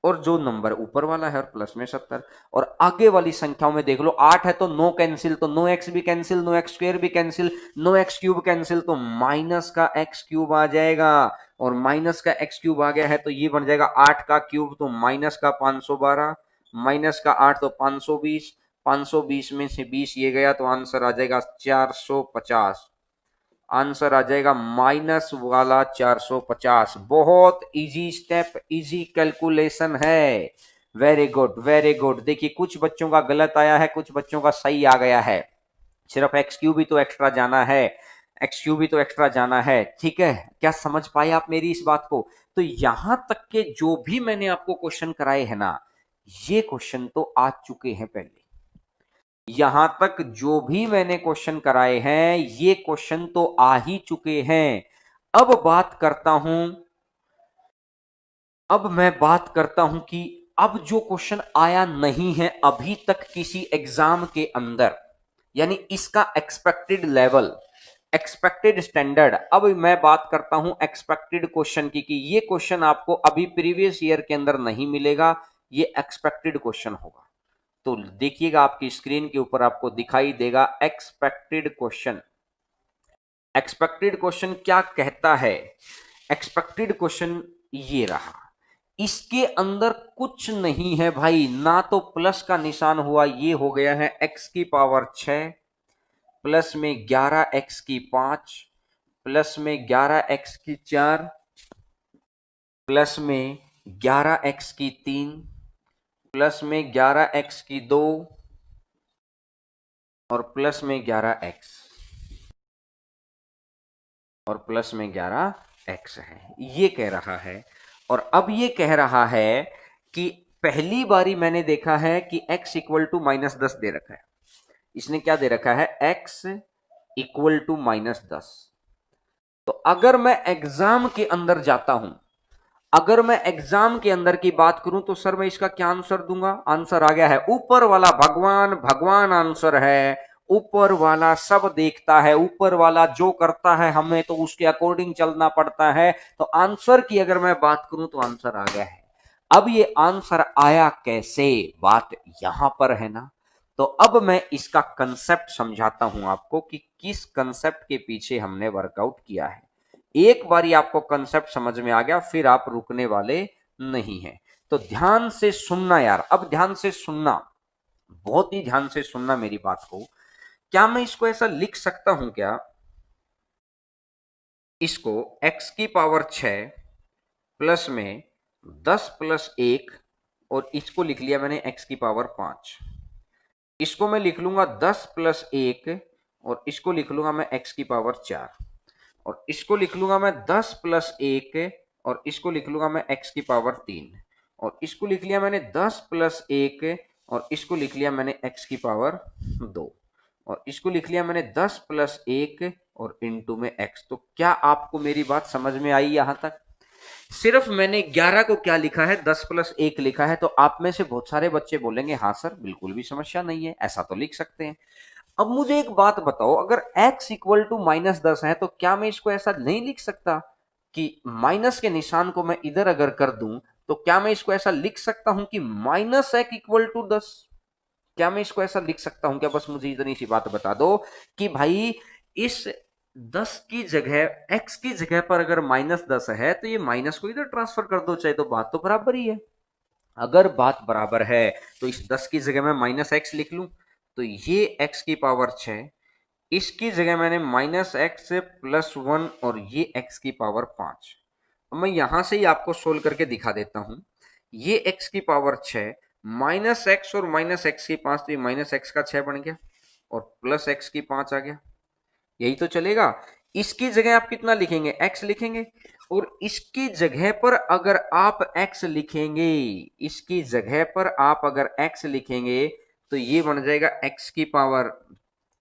और जो नंबर ऊपर वाला है और प्लस में 70। और आगे वाली संख्याओं में देख लो, 8 है तो नो कैंसिल, तो नो एक्स भी कैंसिल, नो एक्स स्क्वेयर भी cancel, no X cube cancel, तो माइनस का एक्स क्यूब आ जाएगा। और माइनस का एक्स क्यूब आ गया है तो ये बन जाएगा 8 का क्यूब, तो माइनस का 512, माइनस का 8 तो 520, 520 में से 20 ये गया तो आंसर आ जाएगा 450। आंसर आ जाएगा माइनस वाला 450। बहुत इजी स्टेप, इजी कैलकुलेशन है। Very good, very good. देखिए कुछ बच्चों का गलत आया है, कुछ बच्चों का सही आ गया है। सिर्फ एक्स क्यू भी तो एक्स्ट्रा जाना है, एक्स क्यू भी तो एक्स्ट्रा जाना है। ठीक है, क्या समझ पाए आप मेरी इस बात को? तो यहां तक के जो भी मैंने आपको क्वेश्चन कराए हैं ना, ये क्वेश्चन तो आ चुके हैं पहले। यहां तक जो भी मैंने क्वेश्चन कराए हैं ये क्वेश्चन तो आ ही चुके हैं। अब बात करता हूं, अब मैं बात करता हूं कि अब जो क्वेश्चन आया नहीं है अभी तक किसी एग्जाम के अंदर, यानी इसका एक्सपेक्टेड लेवल, एक्सपेक्टेड स्टैंडर्ड। अब मैं बात करता हूं एक्सपेक्टेड क्वेश्चन की, कि ये क्वेश्चन आपको अभी प्रीवियस ईयर के अंदर नहीं मिलेगा, ये एक्सपेक्टेड क्वेश्चन होगा। तो देखिएगा आपकी स्क्रीन के ऊपर आपको दिखाई देगा एक्सपेक्टेड क्वेश्चन। एक्सपेक्टेड क्वेश्चन क्या कहता है? एक्सपेक्टेड क्वेश्चन ये रहा, इसके अंदर कुछ नहीं है भाई, ना तो प्लस का निशान हुआ, ये हो गया है एक्स की पावर 6 प्लस में 11 एक्स की 5 प्लस में 11 एक्स की 4 प्लस में 11 एक्स की 3 प्लस में 11 एक्स की 2 और प्लस में 11 एक्स और प्लस में 11 एक्स है, ये कह रहा है। और अब ये कह रहा है कि पहली बारी मैंने देखा है कि x इक्वल टू -10 दे रखा है। इसने क्या दे रखा है? x equal to -10। तो अगर मैं एग्जाम के अंदर जाता हूं, अगर मैं एग्जाम के अंदर की बात करूं तो सर मैं इसका क्या आंसर दूंगा? आंसर आ गया है ऊपर वाला, भगवान भगवान आंसर है। ऊपर वाला सब देखता है, ऊपर वाला जो करता है हमें तो उसके अकॉर्डिंग चलना पड़ता है। तो आंसर की अगर मैं बात करूं तो आंसर आ गया है। अब ये आंसर आया कैसे, बात यहां पर है ना। तो अब मैं इसका कंसेप्ट समझाता हूं आपको कि किस कंसेप्ट के पीछे हमने वर्कआउट किया है। एक बारी आपको कंसेप्ट समझ में आ गया फिर आप रुकने वाले नहीं हैं। तो ध्यान से सुनना यार, अब ध्यान से सुनना, बहुत ही ध्यान से सुनना मेरी बात को। क्या मैं इसको ऐसा लिख सकता हूं क्या, इसको x की पावर 6 प्लस में 10 प्लस 1, और इसको लिख लिया मैंने x की पावर 5। इसको मैं लिख लूंगा 10 प्लस 1 और इसको लिख लूंगा मैं x की पावर 4, और इसको लिख लूंगा मैं 10 प्लस 1 और इसको लिख लूंगा मैं x की पावर 3, और इसको लिख लिया मैंने 10 प्लस 1 और इसको लिख लिया मैंने x की पावर 2, और इसको लिख लिया मैंने 10 प्लस 1 और इनटू में x। तो क्या आपको मेरी बात समझ में आई यहां तक? सिर्फ मैंने 11 को क्या लिखा है, 10 प्लस 1 लिखा है। तो आप में से बहुत सारे बच्चे बोलेंगे हाँ सर बिल्कुल भी समस्या नहीं है, ऐसा तो लिख सकते हैं। अब मुझे एक बात बताओ, अगर x इक्वल टू -10 है तो क्या मैं इसको ऐसा नहीं लिख सकता कि माइनस के निशान को मैं इधर अगर कर दूं तो क्या मैं इसको ऐसा लिख सकता हूं कि -x इक्वल टू 10? क्या मैं इसको ऐसा लिख सकता हूं क्या? बस मुझे इतनी सी बात बता दो कि भाई इस 10 की जगह, x की जगह पर अगर -10 है तो ये माइनस को इधर ट्रांसफर कर दो, चाहे तो बात तो बराबर ही है। अगर बात बराबर है तो इस 10 की जगह मैं -x लिख लूं, तो ये x की पावर 6, इसकी जगह मैंने -x प्लस 1 और ये x की पावर 5। अब मैं यहां से ही आपको सोल्व करके दिखा देता हूं। ये x की पावर 6 माइनस एक्स और माइनस एक्स की 5, तो ये माइनस एक्स का 6 बन गया और प्लस एक्स की 5 आ गया। यही तो चलेगा। इसकी जगह आप कितना लिखेंगे, एक्स लिखेंगे, और इसकी जगह पर अगर आप एक्स लिखेंगे, इसकी जगह पर आप अगर एक्स लिखेंगे तो ये बन जाएगा एक्स की पावर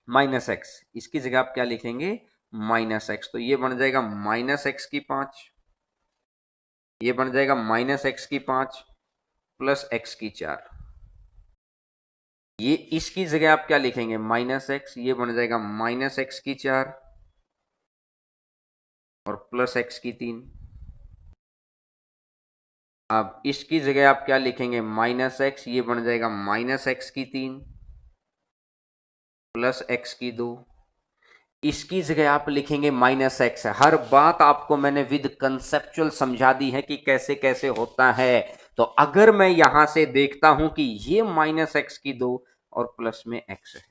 माइनस एक्स। इसकी जगह आप क्या लिखेंगे, माइनस एक्स, तो ये बन जाएगा माइनस एक्स की 5, ये बन जाएगा माइनस एक्स की 5 प्लस एक्स की 4। ये इसकी जगह आप क्या लिखेंगे, माइनस एक्स, ये बन जाएगा माइनस एक्स की 4 और प्लस एक्स की 3। अब इसकी जगह आप क्या लिखेंगे, माइनस एक्स, ये बन जाएगा माइनस एक्स की 3 प्लस एक्स की 2। इसकी जगह आप लिखेंगे माइनस एक्स। हर बात आपको मैंने विद कंसेप्चुअल समझा दी है कि कैसे कैसे होता है। तो अगर मैं यहां से देखता हूं कि ये माइनस एक्स की 2 और प्लस में एक्स है,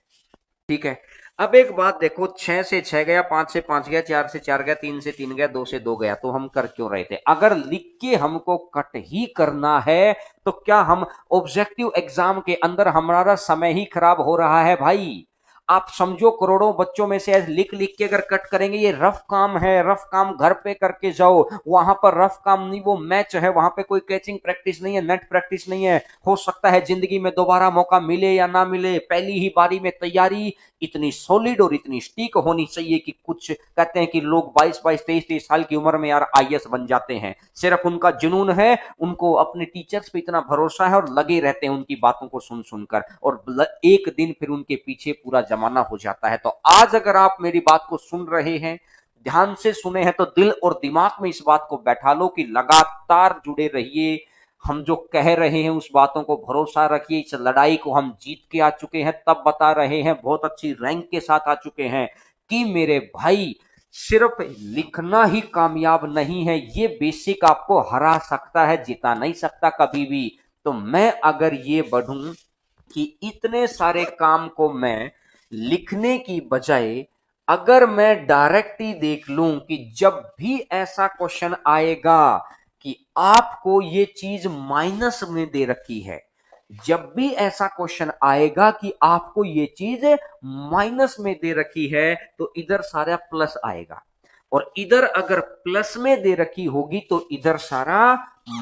ठीक है। अब एक बात देखो, 6 से 6 गया, 5 से 5 गया, 4 से 4 गया, 3 से 3 गया, 2 से 2 गया, तो हम कर क्यों रहे थे? अगर लिख के हमको कट ही करना है तो क्या हम ऑब्जेक्टिव एग्जाम के अंदर हमारा समय ही खराब हो रहा है भाई? आप समझो, करोड़ों बच्चों में से लिख लिख के अगर कट करेंगे, ये रफ काम है, रफ काम घर पे करके जाओ। वहां पर रफ काम नहीं, वो मैच है, वहां पे कोई कैचिंग प्रैक्टिस नहीं है, नेट प्रैक्टिस नहीं है। हो सकता है जिंदगी में दोबारा मौका मिले या ना मिले, पहली ही बारी में तैयारी इतनी सॉलिड और इतनी स्टीक होनी चाहिए कि कुछ कहते हैं कि लोग 22-22, 23-23 साल की उम्र में यार आईएएस बन जाते हैं। सिर्फ उनका जुनून है, उनको अपने टीचर्स पे इतना भरोसा है और लगे रहते हैं उनकी बातों को सुन सुनकर, और एक दिन फिर उनके पीछे पूरा जमाना हो जाता है। तो आज अगर आप मेरी बात को सुन रहे हैं, ध्यान से सुने हैं, तो दिल और दिमाग में इस बात को बैठा लो कि लगातार जुड़े रहिए। हम जो कह रहे हैं उस बातों को भरोसा रखिए। इस लड़ाई को हम जीत के आ चुके हैं, तब बता रहे हैं, बहुत अच्छी रैंक के साथ आ चुके हैं कि मेरे भाई सिर्फ लिखना ही कामयाब नहीं है, ये बेसिक आपको हरा सकता है, जिता नहीं सकता कभी भी। तो मैं अगर ये बढ़ूं कि इतने सारे काम को मैं लिखने की बजाय अगर मैं डायरेक्ट ही देख लूं कि जब भी ऐसा क्वेश्चन आएगा कि आपको ये चीज माइनस में दे रखी है, जब भी ऐसा क्वेश्चन आएगा कि आपको ये चीज माइनस में दे रखी है, तो इधर सारा प्लस आएगा, और इधर अगर प्लस में दे रखी होगी तो इधर सारा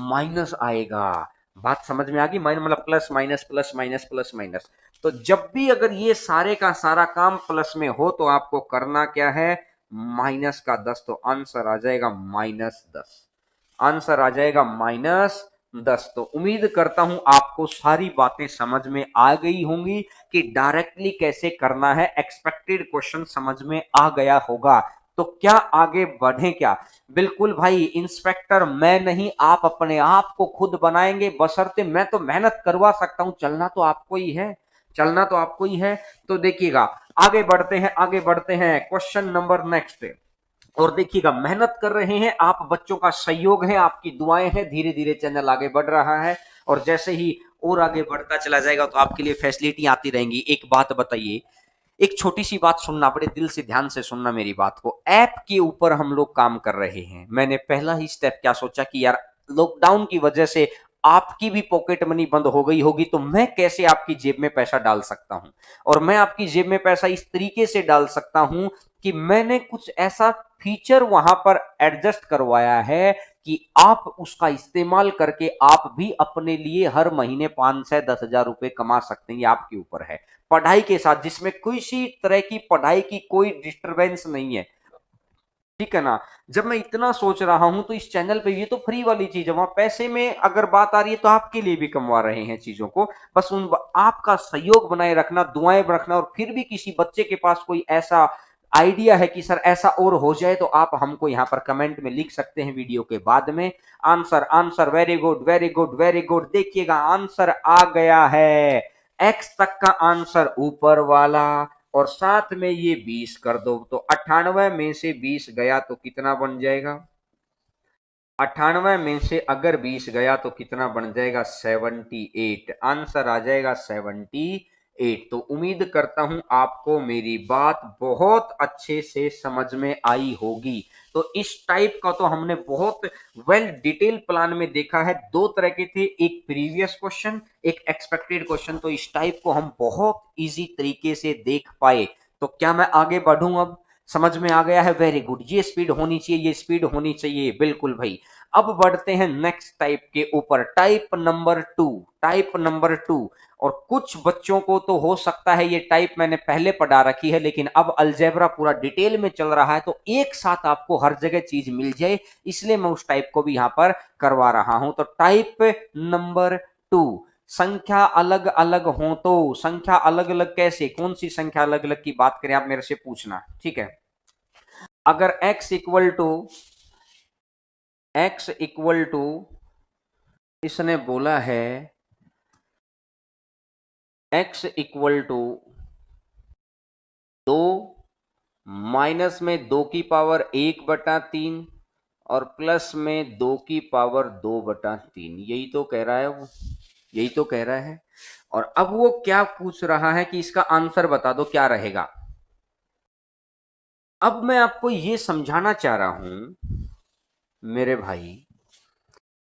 माइनस आएगा। बात समझ में आ गई? माइनस मतलब plus minus plus minus plus minus. तो जब भी अगर ये सारे का सारा काम प्लस में हो तो आपको करना क्या है, माइनस का 10, तो आंसर आ जाएगा -10। आंसर आ जाएगा -10। तो उम्मीद करता हूं आपको सारी बातें समझ में आ गई होंगी कि डायरेक्टली कैसे करना है। एक्सपेक्टेड क्वेश्चन समझ में आ गया होगा। तो क्या आगे बढ़े क्या? बिल्कुल भाई, इंस्पेक्टर मैं नहीं, आप अपने आप को खुद बनाएंगे, बशर्ते मैं तो मेहनत करवा सकता हूं, चलना तो आपको ही है, चलना तो आपको ही है। तो देखिएगा, आगे बढ़ते हैं, आगे बढ़ते हैं, क्वेश्चन नंबर नेक्स्ट। और देखिएगा, मेहनत कर रहे हैं आप, बच्चों का सहयोग है, आपकी दुआएं हैं, धीरे धीरे चैनल आगे बढ़ रहा है। और जैसे ही और आगे बढ़ता चला जाएगा तो आपके लिए फैसिलिटी आती रहेंगी। एक बात बताइए, एक छोटी सी बात सुनना, बड़े दिल से ध्यान से सुनना मेरी बात को। ऐप के ऊपर हम लोग काम कर रहे हैं। मैंने पहला ही स्टेप क्या सोचा कि यार लॉकडाउन की वजह से आपकी भी पॉकेट मनी बंद हो गई होगी, तो मैं कैसे आपकी जेब में पैसा डाल सकता हूं। और मैं आपकी जेब में पैसा इस तरीके से डाल सकता हूं कि मैंने कुछ ऐसा फीचर वहां पर एडजस्ट करवाया है कि आप उसका इस्तेमाल करके आप भी अपने लिए हर महीने 5 से 10 हजार रुपए कमा सकते हैं। ये आपके ऊपर है, पढ़ाई के साथ, जिसमें किसी तरह की पढ़ाई की कोई डिस्टरबेंस नहीं है, ठीक है ना। जब मैं इतना सोच रहा हूं तो इस चैनल पे ये तो फ्री वाली चीज है, वहां पैसे में अगर बात आ रही है तो आपके लिए भी कमवा रहे हैं चीजों को। बस उन आपका सहयोग बनाए रखना, दुआएं रखना, और फिर भी किसी बच्चे के पास कोई ऐसा आइडिया है कि सर ऐसा और हो जाए, तो आप हमको यहाँ पर कमेंट में लिख सकते हैं वीडियो के बाद में। Answer answer, very good very good very good. देखिएगा, आंसर आ गया है, एक्स तक का आंसर ऊपर वाला, और साथ में ये 20 कर दो, तो 98 में से 20 गया तो कितना बन जाएगा? 98 में से अगर 20 गया तो कितना बन जाएगा? 78। आंसर आ जाएगा 78। 8। तो उम्मीद करता हूं आपको मेरी बात बहुत अच्छे से समझ में आई होगी। तो इस टाइप का तो हमने बहुत वेल डिटेल प्लान में देखा है। दो तरह के थे, एक प्रीवियस क्वेश्चन, एक एक्सपेक्टेड क्वेश्चन। तो इस टाइप को हम बहुत इजी तरीके से देख पाए। तो क्या मैं आगे बढ़ूं? अब समझ में आ गया है? Very good. ये स्पीड होनी चाहिए, ये स्पीड होनी चाहिए, बिल्कुल भाई। अब बढ़ते हैं नेक्स्ट टाइप के ऊपर, टाइप नंबर 2। Type number 2। और कुछ बच्चों को तो हो सकता है ये टाइप मैंने पहले पढ़ा रखी है, लेकिन अब अलजेब्रा पूरा डिटेल में चल रहा है, तो एक साथ आपको हर जगह चीज मिल जाए, इसलिए मैं उस टाइप को भी यहां पर करवा रहा हूं। तो टाइप नंबर 2, संख्या अलग अलग हो तो संख्या अलग अलग कैसे, कौन सी संख्या अलग अलग की बात करें, आप मेरे से पूछना, ठीक है। अगर x इक्वल टू इसने बोला है x इक्वल टू 2, माइनस में 2 की पावर 1/3 और प्लस में 2 की पावर 2/3, यही तो कह रहा है वो, यही तो कह रहा है। और अब वो क्या पूछ रहा है कि इसका आंसर बता दो क्या रहेगा। अब मैं आपको ये समझाना चाह रहा हूं मेरे भाई,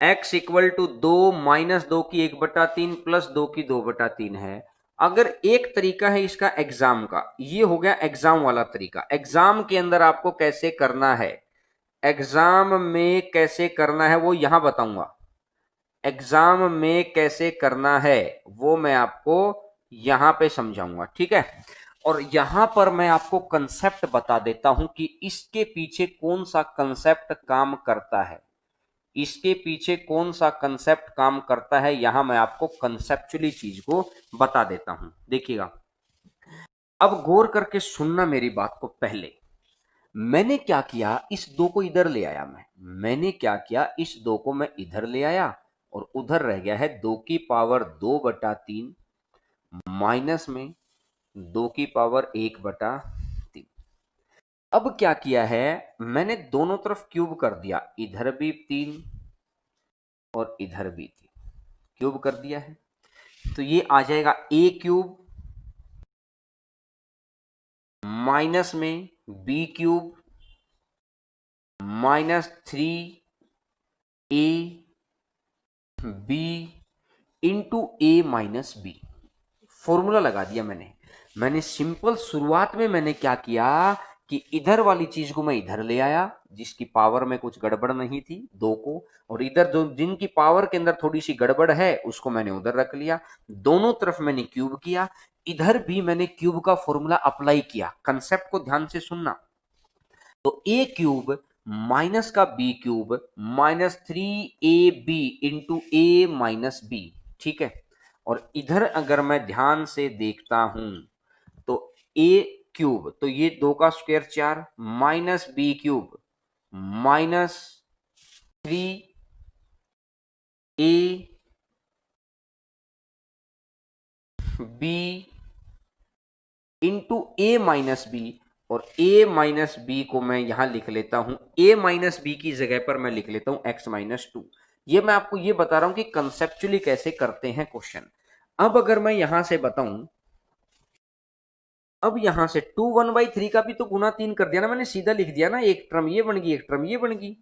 x इक्वल टू 2, -2 की 1/3 प्लस 2 की 2/3 है। अगर एक तरीका है इसका एग्जाम का, ये हो गया एग्जाम वाला तरीका। एग्जाम के अंदर आपको कैसे करना है, एग्जाम में कैसे करना है वो यहां बताऊंगा। एग्जाम में कैसे करना है वो मैं आपको यहां पे समझाऊंगा, ठीक है। और यहां पर मैं आपको कंसेप्ट बता देता हूं कि इसके पीछे कौन सा कंसेप्ट काम करता है, इसके पीछे कौन सा कंसेप्ट काम करता है, यहां मैं आपको कंसेप्चुअली चीज को बता देता हूं। देखिएगा, अब गौर करके सुनना मेरी बात को। पहले मैंने क्या किया, इस 2 को इधर ले आया, मैंने क्या किया, इस 2 को मैं इधर ले आया और उधर रह गया है 2 की पावर 2/3 माइनस में 2 की पावर 1/3। अब क्या किया है, मैंने दोनों तरफ क्यूब कर दिया, इधर भी 3 और इधर भी 3, क्यूब कर दिया है। तो ये आ जाएगा a³ माइनस में b³ -3ab into a-b। Formula लगा दिया मैंने सिंपल शुरुआत में मैंने क्या किया कि इधर वाली चीज को मैं इधर ले आया, जिसकी पावर में कुछ गड़बड़ नहीं थी 2 को, और इधर जो जिनकी पावर के अंदर थोड़ी सी गड़बड़ है उसको मैंने उधर रख लिया। दोनों तरफ मैंने क्यूब किया, इधर भी मैंने क्यूब का फॉर्मूला अप्लाई किया। कंसेप्ट को ध्यान से सुनना। तो a³ माइनस का b³ -3ab इंटू a-b, ठीक है। और इधर अगर मैं ध्यान से देखता हूं तो a³ तो ये 2 का square 4 -b³ -3ab into a-b। और a-b को मैं यहां लिख लेता हूं, a-b की जगह पर मैं लिख लेता हूं x-2। ये मैं आपको ये बता रहा हूं कि कंसेप्चुअली कैसे करते हैं क्वेश्चन। अब अगर मैं यहां से बताऊं, अब यहां से 2 1/3 का भी तो गुना 3 कर दिया ना मैंने, सीधा लिख दिया ना, एक टर्म ये बन गई, एक टर्म ये बन गई।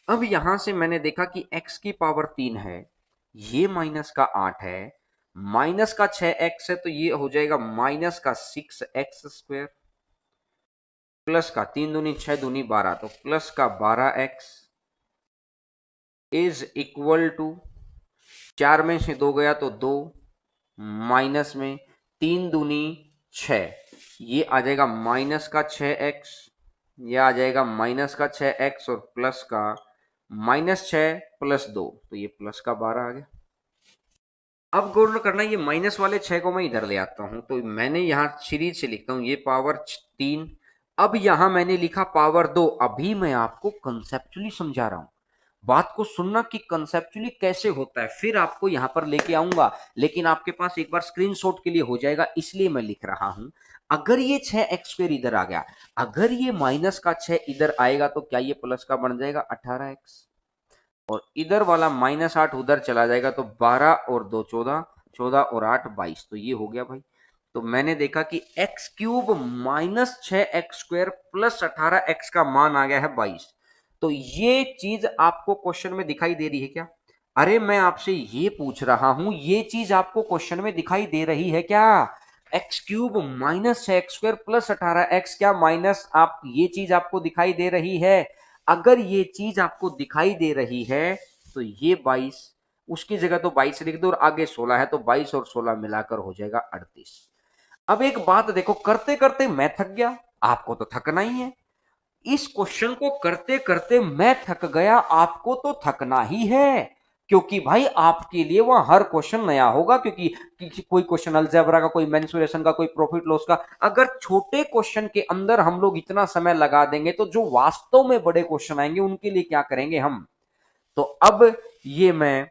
अब यहां से मैंने देखा कि x की पावर 3 है, ये माइनस का 8 है, माइनस का 6x है, तो ये हो जाएगा माइनस का 6x² प्लस का 3 दूनी 6 दूनी 12, तो प्लस का 12x इज इक्वल टू 4 में से 2 गया तो 2, माइनस में 3 दूनी 6, ये आ जाएगा माइनस का 6x, ये आ जाएगा माइनस का 6x और प्लस का -6 प्लस 2, तो ये प्लस का 12 आ गया। अब गौर करना, ये माइनस वाले 6 को मैं इधर ले आता हूं, तो मैंने यहां सीरीज से लिखता हूं ये पावर 3। अब यहां मैंने लिखा पावर 2। अभी मैं आपको कंसेप्चुअली समझा रहा हूं, बात को सुनना कि कंसेप्चुअली कैसे होता है, फिर आपको यहां पर लेके आऊंगा, लेकिन आपके पास एक बार स्क्रीनशॉट के लिए हो जाएगा, इसलिए मैं लिख रहा हूं। अगर ये 6x² इधर आ गया, अगर ये माइनस का 6 इधर आएगा, तो क्या ये प्लस का बन जाएगा 18x, और इधर वाला -8 उधर चला जाएगा, तो 12 और 2 14, 14 और 8 22, तो ये हो गया भाई। तो मैंने देखा कि x cube minus 6x² plus 18x का मान आ गया है 22। तो ये चीज आपको क्वेश्चन में दिखाई दे रही है क्या? अरे मैं आपसे ये पूछ रहा हूं, ये चीज आपको क्वेश्चन में दिखाई दे रही है क्या? X cube minus 6x² plus 18x, क्या माइनस आप ये चीज आपको दिखाई दे रही है? अगर ये चीज आपको दिखाई दे रही है तो ये 22, उसकी जगह तो 22 लिख दो और आगे 16 है, तो 22 और 16 मिलाकर हो जाएगा 38। अब एक बात देखो, करते करते मैं थक गया, आपको तो थकना ही है। इस क्वेश्चन को करते करते मैं थक गया, आपको तो थकना ही है, क्योंकि भाई आपके लिए वहां हर क्वेश्चन नया होगा, क्योंकि कोई क्वेश्चन अलजेब्रा का, कोई मेंसुरेशन का, कोई प्रॉफिट लॉस का। अगर छोटे क्वेश्चन के अंदर हम लोग इतना समय लगा देंगे तो जो वास्तव में बड़े क्वेश्चन आएंगे उनके लिए क्या करेंगे हम? तो अब ये मैं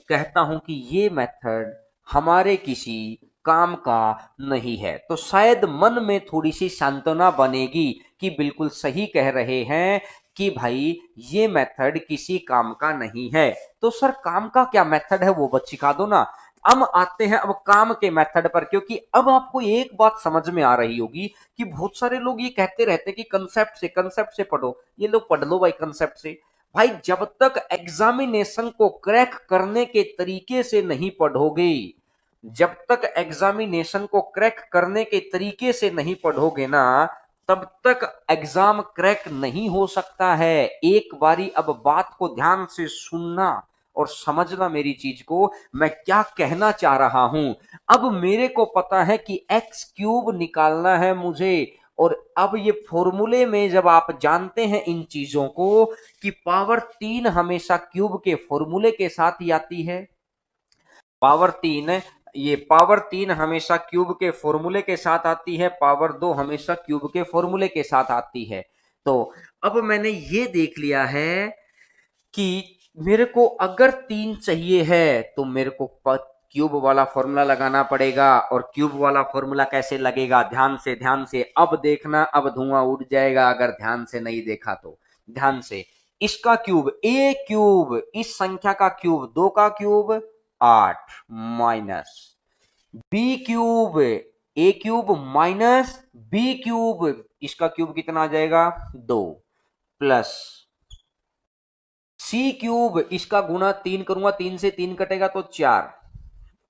कहता हूं कि ये मेथड हमारे किसी काम का नहीं है। तो शायद मन में थोड़ी सी सांत्वना बनेगी कि बिल्कुल सही कह रहे हैं कि भाई ये मेथड किसी काम का नहीं है। तो सर काम का क्या मेथड है वो बस सिखा दो ना। हम आते हैं अब काम के मेथड पर, क्योंकि अब आपको एक बात समझ में आ रही होगी कि बहुत सारे लोग ये कहते रहते हैं कि कंसेप्ट से पढ़ो। ये लोग पढ़ लो भाई कंसेप्ट से। भाई जब तक एग्जामिनेशन को क्रैक करने के तरीके से नहीं पढ़ोगे, जब तक एग्जामिनेशन को क्रैक करने के तरीके से नहीं पढ़ोगे ना, तब तक एग्जाम क्रैक नहीं हो सकता है। एक बारी अब बात को ध्यान से सुनना और समझना मेरी चीज को, मैं क्या कहना चाह रहा हूं। अब मेरे को पता है कि एक्स क्यूब निकालना है मुझे, और अब ये फॉर्मूले में जब आप जानते हैं इन चीजों को कि पावर 3 हमेशा क्यूब के फॉर्मूले के साथ ही आती है, पावर 3, ये पावर 3 हमेशा क्यूब के फॉर्मूले के साथ आती है, पावर 2 हमेशा क्यूब के फॉर्मूले के साथ आती है। तो अब मैंने ये देख लिया है कि मेरे को अगर 3 चाहिए है तो मेरे को क्यूब वाला फॉर्मूला लगाना पड़ेगा। और क्यूब वाला फॉर्मूला कैसे लगेगा, ध्यान से ध्यान से अब देखना, अब धुआं उड़ जाएगा अगर ध्यान से नहीं देखा तो। ध्यान से, इसका क्यूब ए क्यूब, इस संख्या का क्यूब 2 का क्यूब 8 माइनस बी क्यूब, ए क्यूब माइनस बी क्यूब, इसका क्यूब कितना आ जाएगा 2 प्लस सी क्यूब, इसका गुना 3 करूंगा, 3 से 3 कटेगा तो 4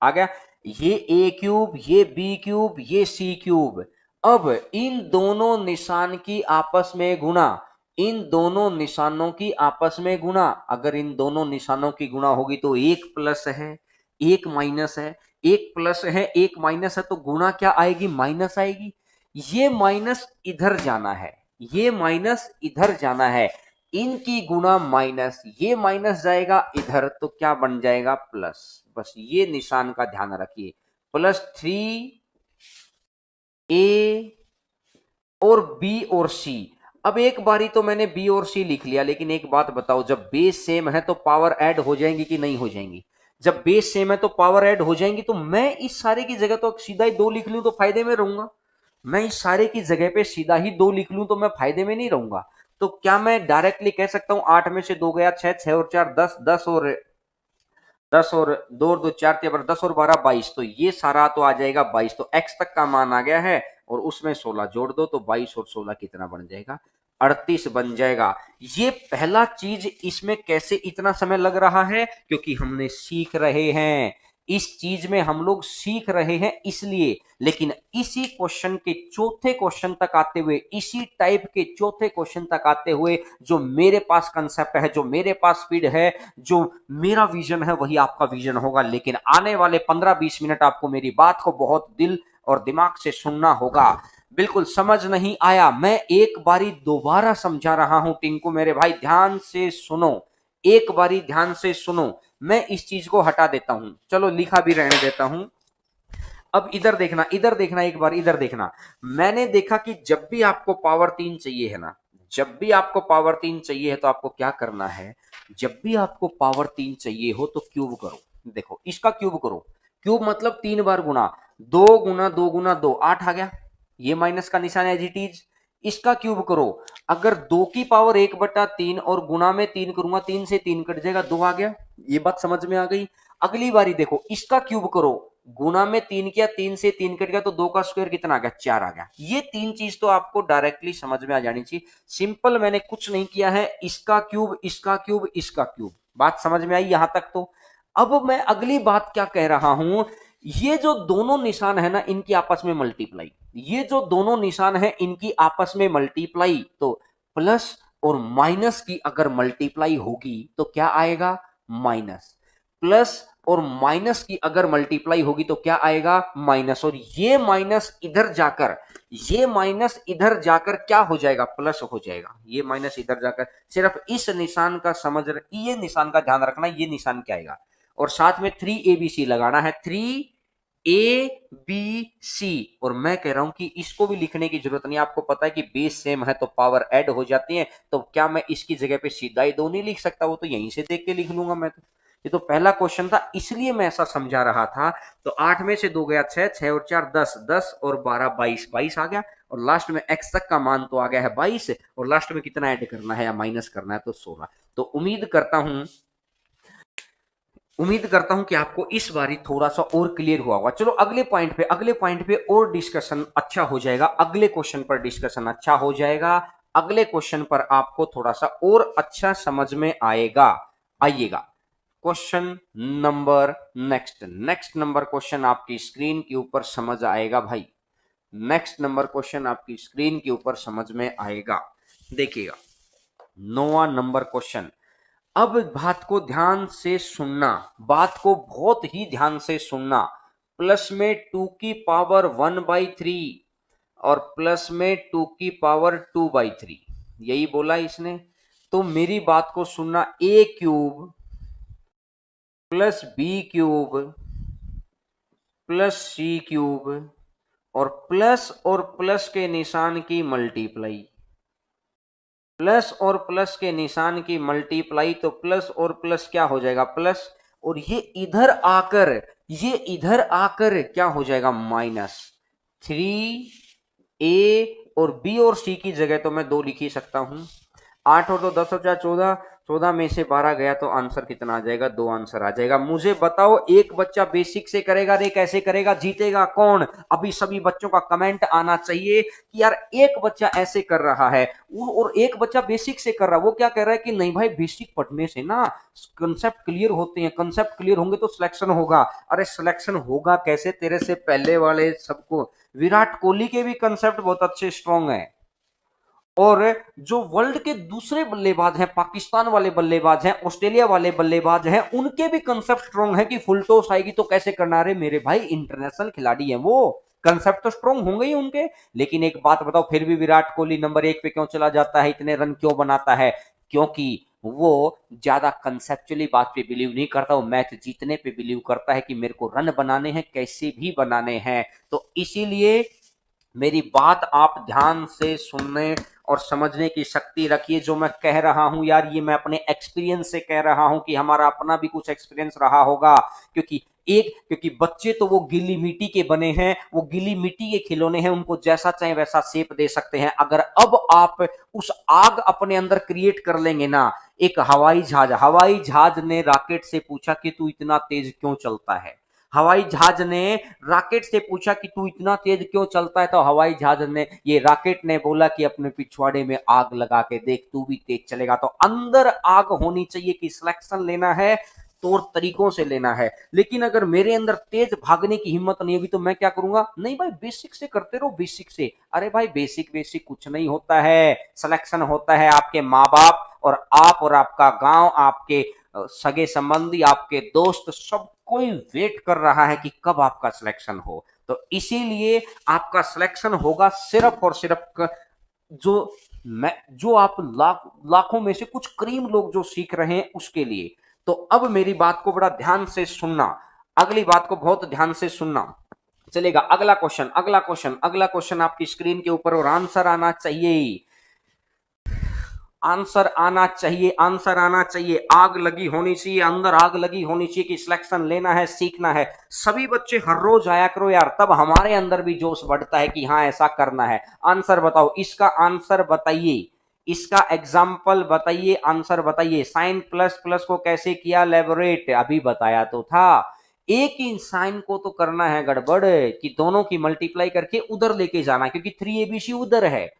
आ गया। ये ए क्यूब, ये बी क्यूब, ये सी क्यूब। अब इन दोनों निशान की आपस में गुणा, इन दोनों निशानों की आपस में गुणा। अगर इन दोनों निशानों की गुणा होगी तो एक प्लस है एक माइनस है, एक प्लस है एक माइनस है, तो गुणा क्या आएगी, माइनस आएगी। ये माइनस इधर जाना है, ये माइनस इधर जाना है, इनकी गुणा माइनस, ये माइनस जाएगा इधर तो क्या बन जाएगा प्लस। बस ये निशान का ध्यान रखिए, +3a और बी और सी। अब एक बारी तो मैंने बी और सी लिख लिया, लेकिन एक बात बताओ, जब बेस सेम है तो पावर ऐड हो जाएंगी कि नहीं हो जाएंगी? जब बेस सेम है तो पावर ऐड हो जाएंगी, तो मैं इस सारे की जगह तो सीधा ही 2 लिख लूं तो फायदे में रहूंगा। मैं इस सारे की जगह पे सीधा ही 2 लिख लूं तो मैं फायदे में नहीं रहूंगा। तो क्या मैं डायरेक्टली कह सकता हूं 8 में से 2 गया 6, 6 और 4 10, 10 और 2 और 2 4 10 और 12 22, तो ये सारा तो आ जाएगा 22। तो x तक का मान आ गया है और उसमें 16 जोड़ दो तो 22 और 16 कितना बन जाएगा, 38 बन जाएगा। ये पहला चीज, इसमें कैसे इतना समय लग रहा है, क्योंकि हमने सीख रहे हैं, इस चीज में हम लोग सीख रहे हैं इसलिए। लेकिन इसी क्वेश्चन के चौथे क्वेश्चन तक आते हुए, इसी टाइप के चौथे क्वेश्चन तक आते हुए, जो मेरे पास कंसेप्ट है, जो मेरे पास स्पीड है, जो मेरा विजन है, वही आपका विजन होगा। लेकिन आने वाले 15-20 मिनट आपको मेरी बात को बहुत दिल और दिमाग से सुनना होगा। बिल्कुल समझ नहीं आया, मैं एक बारी दोबारा समझा रहा हूं टिंकू मेरे भाई, ध्यान से सुनो, एक बारी ध्यान से सुनो। मैं इस चीज को हटा देता हूं, चलो लिखा भी रहने देता हूं। अब इधर देखना, इधर देखना, एक बार इधर देखना। मैंने देखा कि जब भी आपको पावर 3 चाहिए है ना, जब भी आपको पावर 3 चाहिए है तो आपको क्या करना है, जब भी आपको पावर 3 चाहिए हो तो क्यूब करो। देखो इसका क्यूब करो, क्यूब मतलब 3 बार गुना, 2 गुना 2 गुना 2 8 आ गया, ये माइनस का निशान एज इट इज। इसका क्यूब करो, अगर 2 की पावर 1/3 और गुना में 3 करूंगा, 3 से 3 कट जाएगा, 2 आ गया। ये बात समझ में आ गई। अगली बारी देखो इसका क्यूब करो, गुना में 3 किया, 3 से 3 कट गया तो 2 का स्क्वायर कितना आ गया, 4 आ गया। ये 3 चीज तो आपको डायरेक्टली समझ में आ जानी चाहिए। सिंपल, मैंने कुछ नहीं किया है, इसका क्यूब, इसका क्यूब, इसका क्यूब। बात समझ में आई यहां तक? तो अब मैं अगली बात क्या कह रहा हूं, ये जो दोनों निशान है ना, इनकी आपस में मल्टीप्लाई, ये जो दोनों निशान है इनकी आपस में मल्टीप्लाई, तो प्लस और माइनस की अगर मल्टीप्लाई होगी तो क्या आएगा, माइनस। प्लस और माइनस की अगर मल्टीप्लाई होगी तो क्या आएगा, माइनस। और ये माइनस इधर जाकर, ये माइनस इधर जाकर क्या हो जाएगा, प्लस हो जाएगा। ये माइनस इधर जाकर, सिर्फ इस निशान का समझ, ये निशान का ध्यान रखना, ये निशान क्या आएगा। और साथ में 3ABC लगाना है, 3ABC। और मैं कह रहा हूं कि इसको भी लिखने की जरूरत नहीं, आपको पता है कि बेस सेम है तो पावर ऐड हो जाती है, तो क्या मैं इसकी जगह पे सीधा ही 2 नहीं लिख सकता, वो तो यहीं से देख के लिख लूंगा मैं तो। ये तो पहला क्वेश्चन था, इसलिए मैं ऐसा समझा रहा था। तो 8 में से 2 गया 6, 6 और 4 10, 10 और 12 22, 22 आ गया। और लास्ट में x तक का मान तो आ गया है 22, और लास्ट में कितना ऐड करना है या माइनस करना है, तो 16। तो उम्मीद करता हूं कि आपको इस बारी थोड़ा सा और क्लियर हुआ होगा। चलो अगले पॉइंट पे और डिस्कशन अच्छा हो जाएगा, अगले क्वेश्चन पर डिस्कशन अच्छा हो जाएगा, अगले क्वेश्चन पर आपको थोड़ा सा और अच्छा समझ में आएगा। आइएगा question number next number question आपकी स्क्रीन के ऊपर समझ आएगा भाई। नेक्स्ट नंबर क्वेश्चन आपकी स्क्रीन के ऊपर समझ में आएगा, देखिएगा 9वां नंबर क्वेश्चन। अब बात को ध्यान से सुनना, बात को बहुत ही ध्यान से सुनना। प्लस में 2 की पावर 1/3 और प्लस में 2 की पावर 2/3, यही बोला इसने। तो मेरी बात को सुनना, a³ plus b³ plus c³ और प्लस के निशान की मल्टीप्लाई, प्लस और प्लस के निशान की मल्टीप्लाई, तो प्लस और प्लस क्या हो जाएगा, प्लस। और ये इधर आकर क्या हो जाएगा, माइनस। 3a और b और c की जगह तो मैं 2 लिख ही सकता हूं। 8 और 2 10 और 4 14, 14 में से 12 गया तो आंसर कितना आ जाएगा, 2 आंसर आ जाएगा। मुझे बताओ, एक बच्चा बेसिक से करेगा रे, कैसे करेगा, जीतेगा कौन? अभी सभी बच्चों का कमेंट आना चाहिए कि यार एक बच्चा ऐसे कर रहा है और एक बच्चा बेसिक से कर रहा है। वो क्या कह रहा है कि नहीं भाई, बेसिक पढ़ने से ना कंसेप्ट क्लियर होते हैं, कंसेप्ट क्लियर होंगे तो सिलेक्शन होगा। अरे सिलेक्शन होगा कैसे, तेरे से पहले वाले सबको, विराट कोहली के भी कंसेप्ट बहुत अच्छे स्ट्रॉन्ग है, और जो वर्ल्ड के दूसरे बल्लेबाज हैं, पाकिस्तान वाले बल्लेबाज हैं, ऑस्ट्रेलिया वाले बल्लेबाज हैं, उनके भी कंसेप्ट स्ट्रॉन्ग है कि फुल टॉस आएगी तो कैसे करना। रहे मेरे भाई, इंटरनेशनल खिलाड़ी हैं वो, कंसेप्ट तो स्ट्रॉन्ग होंगे ही उनके। लेकिन एक बात बताओ, फिर भी विराट कोहली नंबर 1 पे क्यों चला जाता है, इतने रन क्यों बनाता है? क्योंकि वो ज्यादा कंसेप्चुअली बात पे बिलीव नहीं करता, वो मैच जीतने पे बिलीव करता है कि मेरे को रन बनाने हैं, कैसे भी बनाने हैं। तो इसीलिए मेरी बात आप ध्यान से सुनने और समझने की शक्ति रखिए। जो मैं कह रहा हूं यार, ये मैं अपने एक्सपीरियंस से कह रहा हूं कि हमारा अपना भी कुछ एक्सपीरियंस रहा होगा। क्योंकि बच्चे तो वो गीली मिट्टी के बने हैं, वो गीली मिट्टी के खिलौने हैं, उनको जैसा चाहे वैसा शेप दे सकते हैं। अगर अब आप उस आग अपने अंदर क्रिएट कर लेंगे ना, एक हवाई जहाज ने रॉकेट से पूछा कि तू इतना तेज क्यों चलता है। हवाई जहाज ने रॉकेट से पूछा कि तू इतना तेज क्यों चलता है, तो हवाई जहाज ने, ये रॉकेट ने बोला कि अपने पिछवाड़े में आग लगा के देख, तू भी तेज चलेगा। तो अंदर आग होनी चाहिए कि सिलेक्शन लेना है तौर तरीकों से लेना है। लेकिन अगर मेरे अंदर तेज भागने की हिम्मत नहीं होगी तो मैं क्या करूंगा, नहीं भाई बेसिक से करते रहो, बेसिक से। अरे भाई बेसिक कुछ नहीं होता है, सिलेक्शन होता है आपके माँ बाप और आप और आपका गांव, आपके सगे संबंधी, आपके दोस्त, सब कोई वेट कर रहा है कि कब आपका सिलेक्शन हो। तो इसीलिए आपका सिलेक्शन होगा सिर्फ और सिर्फ जो आप लाखों में से कुछ करीब लोग जो सीख रहे हैं उसके लिए। तो अब मेरी बात को बड़ा ध्यान से सुनना, अगली बात को बहुत ध्यान से सुनना। चलेगा अगला क्वेश्चन आपकी स्क्रीन के ऊपर, और आंसर आना चाहिए, आंसर आना चाहिए। आग लगी होनी चाहिए, अंदर आग लगी होनी चाहिए कि सिलेक्शन लेना है, सीखना है। सभी बच्चे हर रोज आया करो यार, तब हमारे अंदर भी जोश बढ़ता है कि हाँ ऐसा करना है। आंसर बताओ, इसका आंसर बताइए, इसका एग्जाम्पल बताइए, आंसर बताइए। साइन प्लस प्लस को कैसे किया लेबोरेट, अभी बताया तो था। एक ही इंसान को तो करना है गड़बड़ कि दोनों की मल्टीप्लाई करके उधर लेके जाना, क्योंकि 3 ABC उधर है।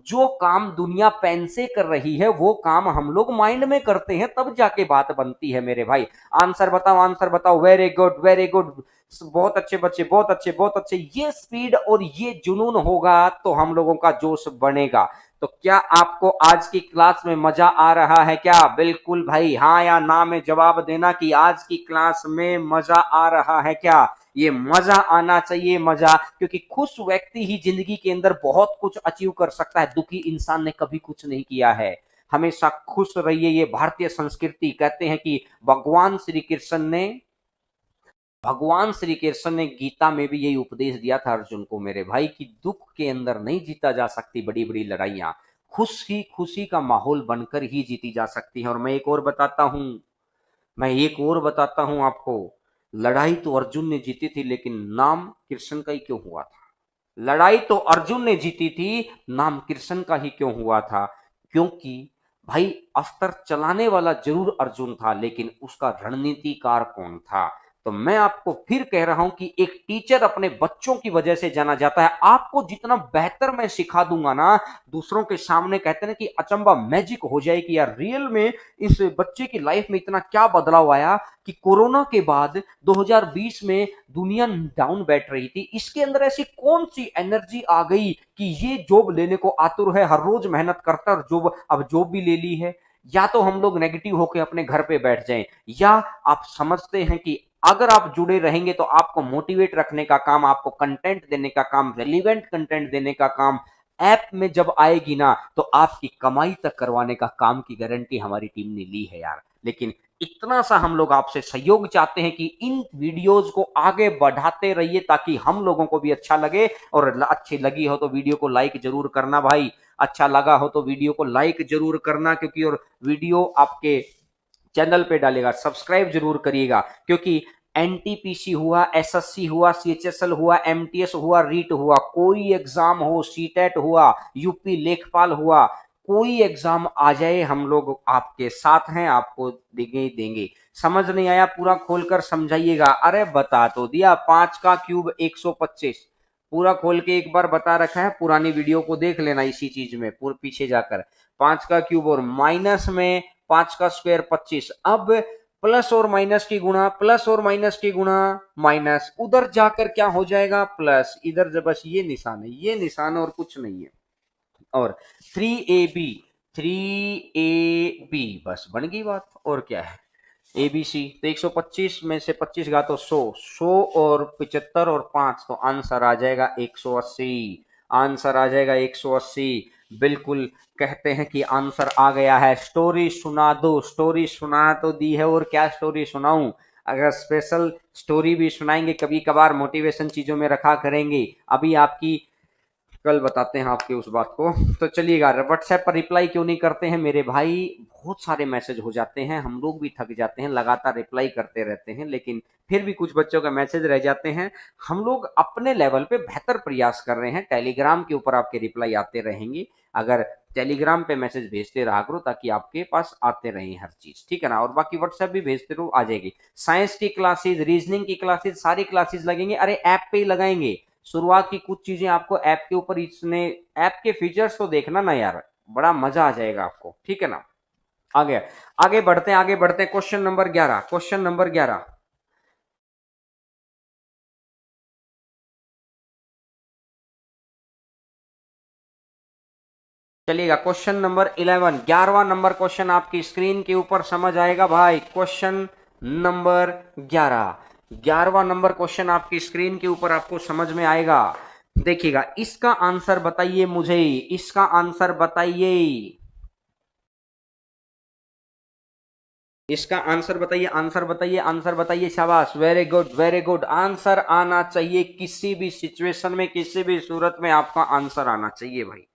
जो काम दुनिया पेन से कर रही है वो काम हम लोग माइंड में करते हैं, तब जाके बात बनती है मेरे भाई। आंसर बताओ, आंसर बताओ। Very good, very good. बहुत अच्छे बच्चे, बहुत अच्छे, बहुत अच्छे। ये स्पीड और ये जुनून होगा तो हम लोगों का जोश बनेगा। तो क्या आपको आज की क्लास में मजा आ रहा है क्या? बिल्कुल भाई, हाँ या ना में जवाब देना कि आज की क्लास में मजा आ रहा है क्या। ये मजा आना चाहिए, मजा, क्योंकि खुश व्यक्ति ही जिंदगी के अंदर बहुत कुछ अचीव कर सकता है। दुखी इंसान ने कभी कुछ नहीं किया है। हमेशा खुश रहिए। ये भारतीय संस्कृति कहते हैं कि भगवान श्री कृष्ण ने गीता में भी यही उपदेश दिया था अर्जुन को मेरे भाई, कि दुख के अंदर नहीं जीता जा सकती बड़ी बड़ी लड़ाइयां, खुशी खुशी का माहौल बनकर ही जीती जा सकती है। और मैं एक और बताता हूं आपको। लड़ाई तो अर्जुन ने जीती थी, लेकिन नाम कृष्ण का ही क्यों हुआ था? लड़ाई तो अर्जुन ने जीती थी, नाम कृष्ण का ही क्यों हुआ था? क्योंकि भाई, अस्त्र चलाने वाला जरूर अर्जुन था, लेकिन उसका रणनीतिकार कौन था? तो मैं आपको फिर कह रहा हूं कि एक टीचर अपने बच्चों की वजह से जाना जाता है। आपको जितना बेहतर मैं सिखा दूंगा ना, दूसरों के सामने कहते हैं ना कि अचंबा, मैजिक हो जाए कि यार रियल में इस बच्चे की लाइफ में इतना क्या बदलाव आया कि कोरोना के बाद 2020 में दुनिया डाउन बैठ रही थी, इसके अंदर ऐसी कौन सी एनर्जी आ गई कि ये जॉब लेने को आतुर है, हर रोज मेहनत करता है और जॉब भी ले ली है। या तो हम लोग नेगेटिव होकर अपने घर पे बैठ जाएं, या आप समझते हैं कि अगर आप जुड़े रहेंगे तो आपको मोटिवेट रखने का काम, आपको कंटेंट देने का काम, रेलिवेंट कंटेंट देने का काम ऐप में जब आएगी ना, तो आपकी कमाई तक करवाने का काम की गारंटी हमारी टीम ने ली है यार। लेकिन इतना सा हम लोग आपसे सहयोग चाहते हैं कि इन वीडियोस को आगे बढ़ाते रहिए, ताकि हम लोगों को भी अच्छा लगे। और अच्छी लगी हो तो वीडियो को लाइक जरूर करना भाई। अच्छा लगा हो तो वीडियो को लाइक जरूर करना, क्योंकि और वीडियो आपके चैनल पे डालेगा, सब्सक्राइब जरूर करिएगा। क्योंकि एनटीपीसी हुआ, एसएससी हुआ, सीएचएसएल हुआ, एमटीएस हुआ, रीट हुआ, कोई एग्जाम हो, सीटेट हुआ, यूपी लेखपाल हुआ, कोई एग्जाम आ जाए, हम लोग आपके साथ हैं, आपको देंगे ही देंगे। समझ नहीं आया पूरा खोलकर समझाइएगा। अरे बता तो दिया, 5 का क्यूब 125, पूरा खोल के एक बार बता रखा है। पुरानी वीडियो को देख लेना इसी चीज में, पूरे पीछे जाकर। 5 का क्यूब और माइनस में 5 का स्क्वायर 25। अब प्लस और माइनस की गुणा, प्लस और माइनस की गुणा, माइनस उधर जाकर क्या हो जाएगा, प्लस। इधर जब बस ये निशान है, ये निशान और कुछ नहीं है। और 3AB, 3AB बस बन गई बात, और क्या है। ABC तो 125 में से 25 गा तो 100, 100 और 75 और 5, तो आंसर आ जाएगा 180। आंसर आ जाएगा 180। बिल्कुल। कहते हैं कि आंसर आ गया है। स्टोरी सुना दो। स्टोरी सुना तो दी है, और क्या स्टोरी सुनाऊं? अगर स्पेशल स्टोरी भी सुनाएंगे, कभी कभार मोटिवेशन चीजों में रखा करेंगे। अभी आपकी कल बताते हैं आपके उस बात को। तो चलिएगा, व्हाट्सएप पर रिप्लाई क्यों नहीं करते हैं मेरे भाई? बहुत सारे मैसेज हो जाते हैं, हम लोग भी थक जाते हैं, लगातार रिप्लाई करते रहते हैं, लेकिन फिर भी कुछ बच्चों का मैसेज रह जाते हैं। हम लोग अपने लेवल पे बेहतर प्रयास कर रहे हैं। टेलीग्राम के ऊपर आपके रिप्लाई आते रहेंगे। अगर टेलीग्राम पे मैसेज भेजते रहा करो, ताकि आपके पास आते रहे हर चीज, ठीक है ना। और बाकी व्हाट्सएप भी भेजते रहो, आ जाएगी। साइंस की क्लासेज, रीजनिंग की क्लासेज, सारी क्लासेज लगेंगे। अरे ऐप पे ही लगाएंगे। शुरुआत की कुछ चीजें आपको ऐप के ऊपर, इसने ऐप के फीचर्स तो देखना ना यार, बड़ा मजा आ जाएगा आपको, ठीक है ना। आगे आगे बढ़ते हैं, आगे बढ़ते हैं। Question number 11, question number 11। चलिएगा, क्वेश्चन नंबर 11, 11वां नंबर क्वेश्चन आपकी स्क्रीन के ऊपर समझ आएगा भाई। क्वेश्चन नंबर 11, 11वां नंबर क्वेश्चन आपकी स्क्रीन के ऊपर आपको समझ में आएगा। देखिएगा, इसका आंसर बताइए मुझे, इसका आंसर बताइए। इसका आंसर बताइए, आंसर बताइए, आंसर बताइए। शाबाश, very good, very good. Answer आना चाहिए, किसी भी सिचुएशन में, किसी भी सूरत में आपका आंसर आना चाहिए भाई।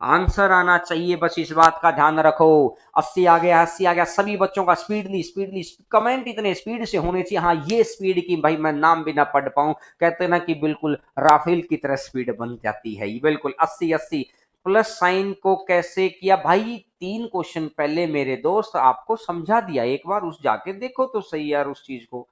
आंसर आना चाहिए, बस इस बात का ध्यान रखो। 80 आ गया, 80 आ गया। सभी बच्चों का स्पीडली स्पीडली कमेंट इतने स्पीड से होने चाहिए। हाँ, ये स्पीड की भाई मैं नाम भी ना पढ़ पाऊं, कहते ना कि बिल्कुल राफेल की तरह स्पीड बन जाती है ये। बिल्कुल 80 80। प्लस साइन को कैसे किया भाई? 3 क्वेश्चन पहले मेरे दोस्त आपको समझा दिया, एक बार उस जाके देखो तो सही यार उस चीज को।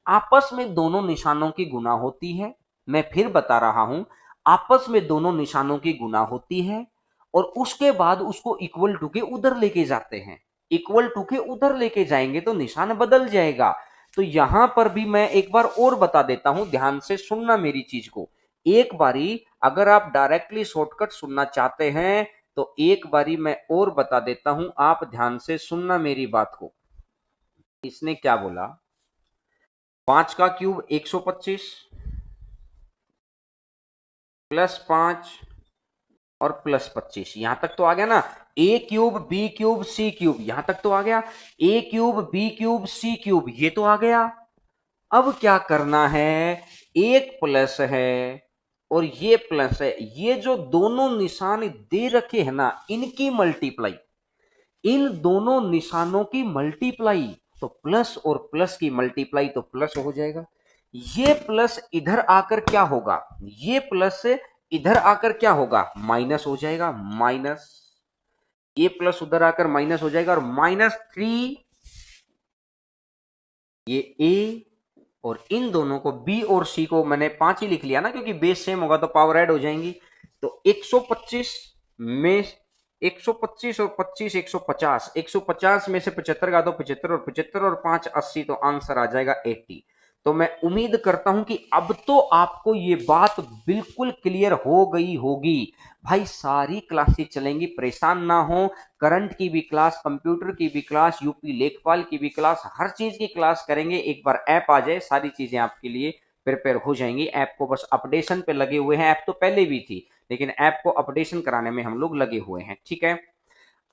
आपस में दोनों निशानों की गुना होती है। मैं फिर बता रहा हूं, आपस में दोनों निशानों की गुना होती है और उसके बाद उसको इक्वल टू के उधर लेके जाते हैं। इक्वल टू के उधर लेके जाएंगे तो निशान बदल जाएगा। तो यहां पर भी मैं एक बार और बता देता हूं, ध्यान से सुनना मेरी चीज को। एक बारी अगर आप डायरेक्टली शॉर्टकट सुनना चाहते हैं तो एक बारी मैं और बता देता हूं, आप ध्यान से सुनना मेरी बात को। इसने क्या बोला, 5 का क्यूब 125 प्लस 5 और प्लस 25, यहां तक तो आ गया ना। ए cube B cube C cube, यहां तक तो आ गया। ए cube B cube C cube, ये तो आ गया। अब क्या करना है, एक प्लस है और ये प्लस है, ये जो दोनों निशान दे रखे हैं ना, इनकी मल्टीप्लाई, इन दोनों निशानों की मल्टीप्लाई, तो प्लस और प्लस की मल्टीप्लाई तो प्लस हो जाएगा। ये प्लस इधर आकर क्या होगा, ये प्लस इधर आकर क्या होगा, माइनस हो जाएगा। माइनस, ये प्लस उधर आकर माइनस हो जाएगा और -3, ये ए और इन दोनों को बी और सी को मैंने 5 ही लिख लिया ना, क्योंकि बेस सेम होगा तो पावर ऐड हो जाएंगी। तो 125 में 125 और 25 150, 150 में से 75 का तो 75 और 75 और 5 80, तो आंसर आ जाएगा 80। तो मैं उम्मीद करता हूं कि अब तो आपको ये बात बिल्कुल क्लियर हो गई होगी। भाई सारी क्लासेस चलेंगी, परेशान ना हो। करंट की भी क्लास, कंप्यूटर की भी क्लास, यूपी लेखपाल की भी क्लास, हर चीज की क्लास करेंगे। एक बार ऐप आ जाए सारी चीजें आपके लिए प्रिपेयर हो जाएंगी। ऐप को बस अपडेशन पे लगे हुए हैं, ऐप तो पहले भी थी लेकिन ऐप को अपडेशन कराने में हम लोग लगे हुए हैं, ठीक है।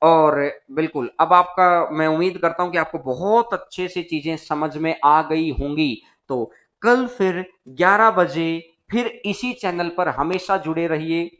और बिल्कुल अब आपका, मैं उम्मीद करता हूं कि आपको बहुत अच्छे से चीजें समझ में आ गई होंगी। तो कल फिर 11 बजे फिर इसी चैनल पर हमेशा जुड़े रहिए,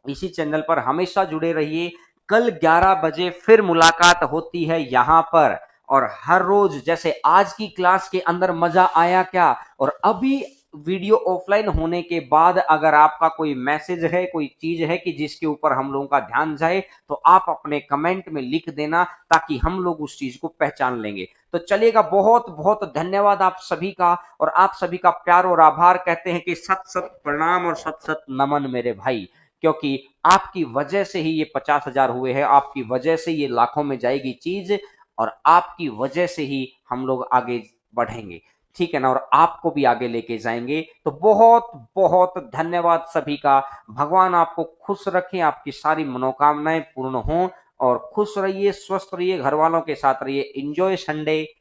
इसी चैनल पर हमेशा जुड़े रहिए। कल 11 बजे फिर मुलाकात होती है यहां पर। और हर रोज जैसे आज की क्लास के अंदर मजा आया क्या, और अभी वीडियो ऑफलाइन होने के बाद अगर आपका कोई मैसेज है, कोई चीज है कि जिसके ऊपर हम लोगों का ध्यान जाए, तो आप अपने कमेंट में लिख देना ताकि हम लोग उस चीज को पहचान लेंगे। तो चलिएगा, बहुत बहुत धन्यवाद आप सभी का, और आप सभी का प्यार और आभार। कहते हैं कि सत सत प्रणाम और सत सत नमन मेरे भाई, क्योंकि आपकी वजह से ही ये 50,000 हुए हैं, आपकी वजह से ये लाखों में जाएगी चीज, और आपकी वजह से ही हम लोग आगे बढ़ेंगे, ठीक है ना, और आपको भी आगे लेके जाएंगे। तो बहुत बहुत धन्यवाद सभी का। भगवान आपको खुश रखें, आपकी सारी मनोकामनाएं पूर्ण हों, और खुश रहिए, स्वस्थ रहिए, घर वालों के साथ रहिए। Enjoy Sunday.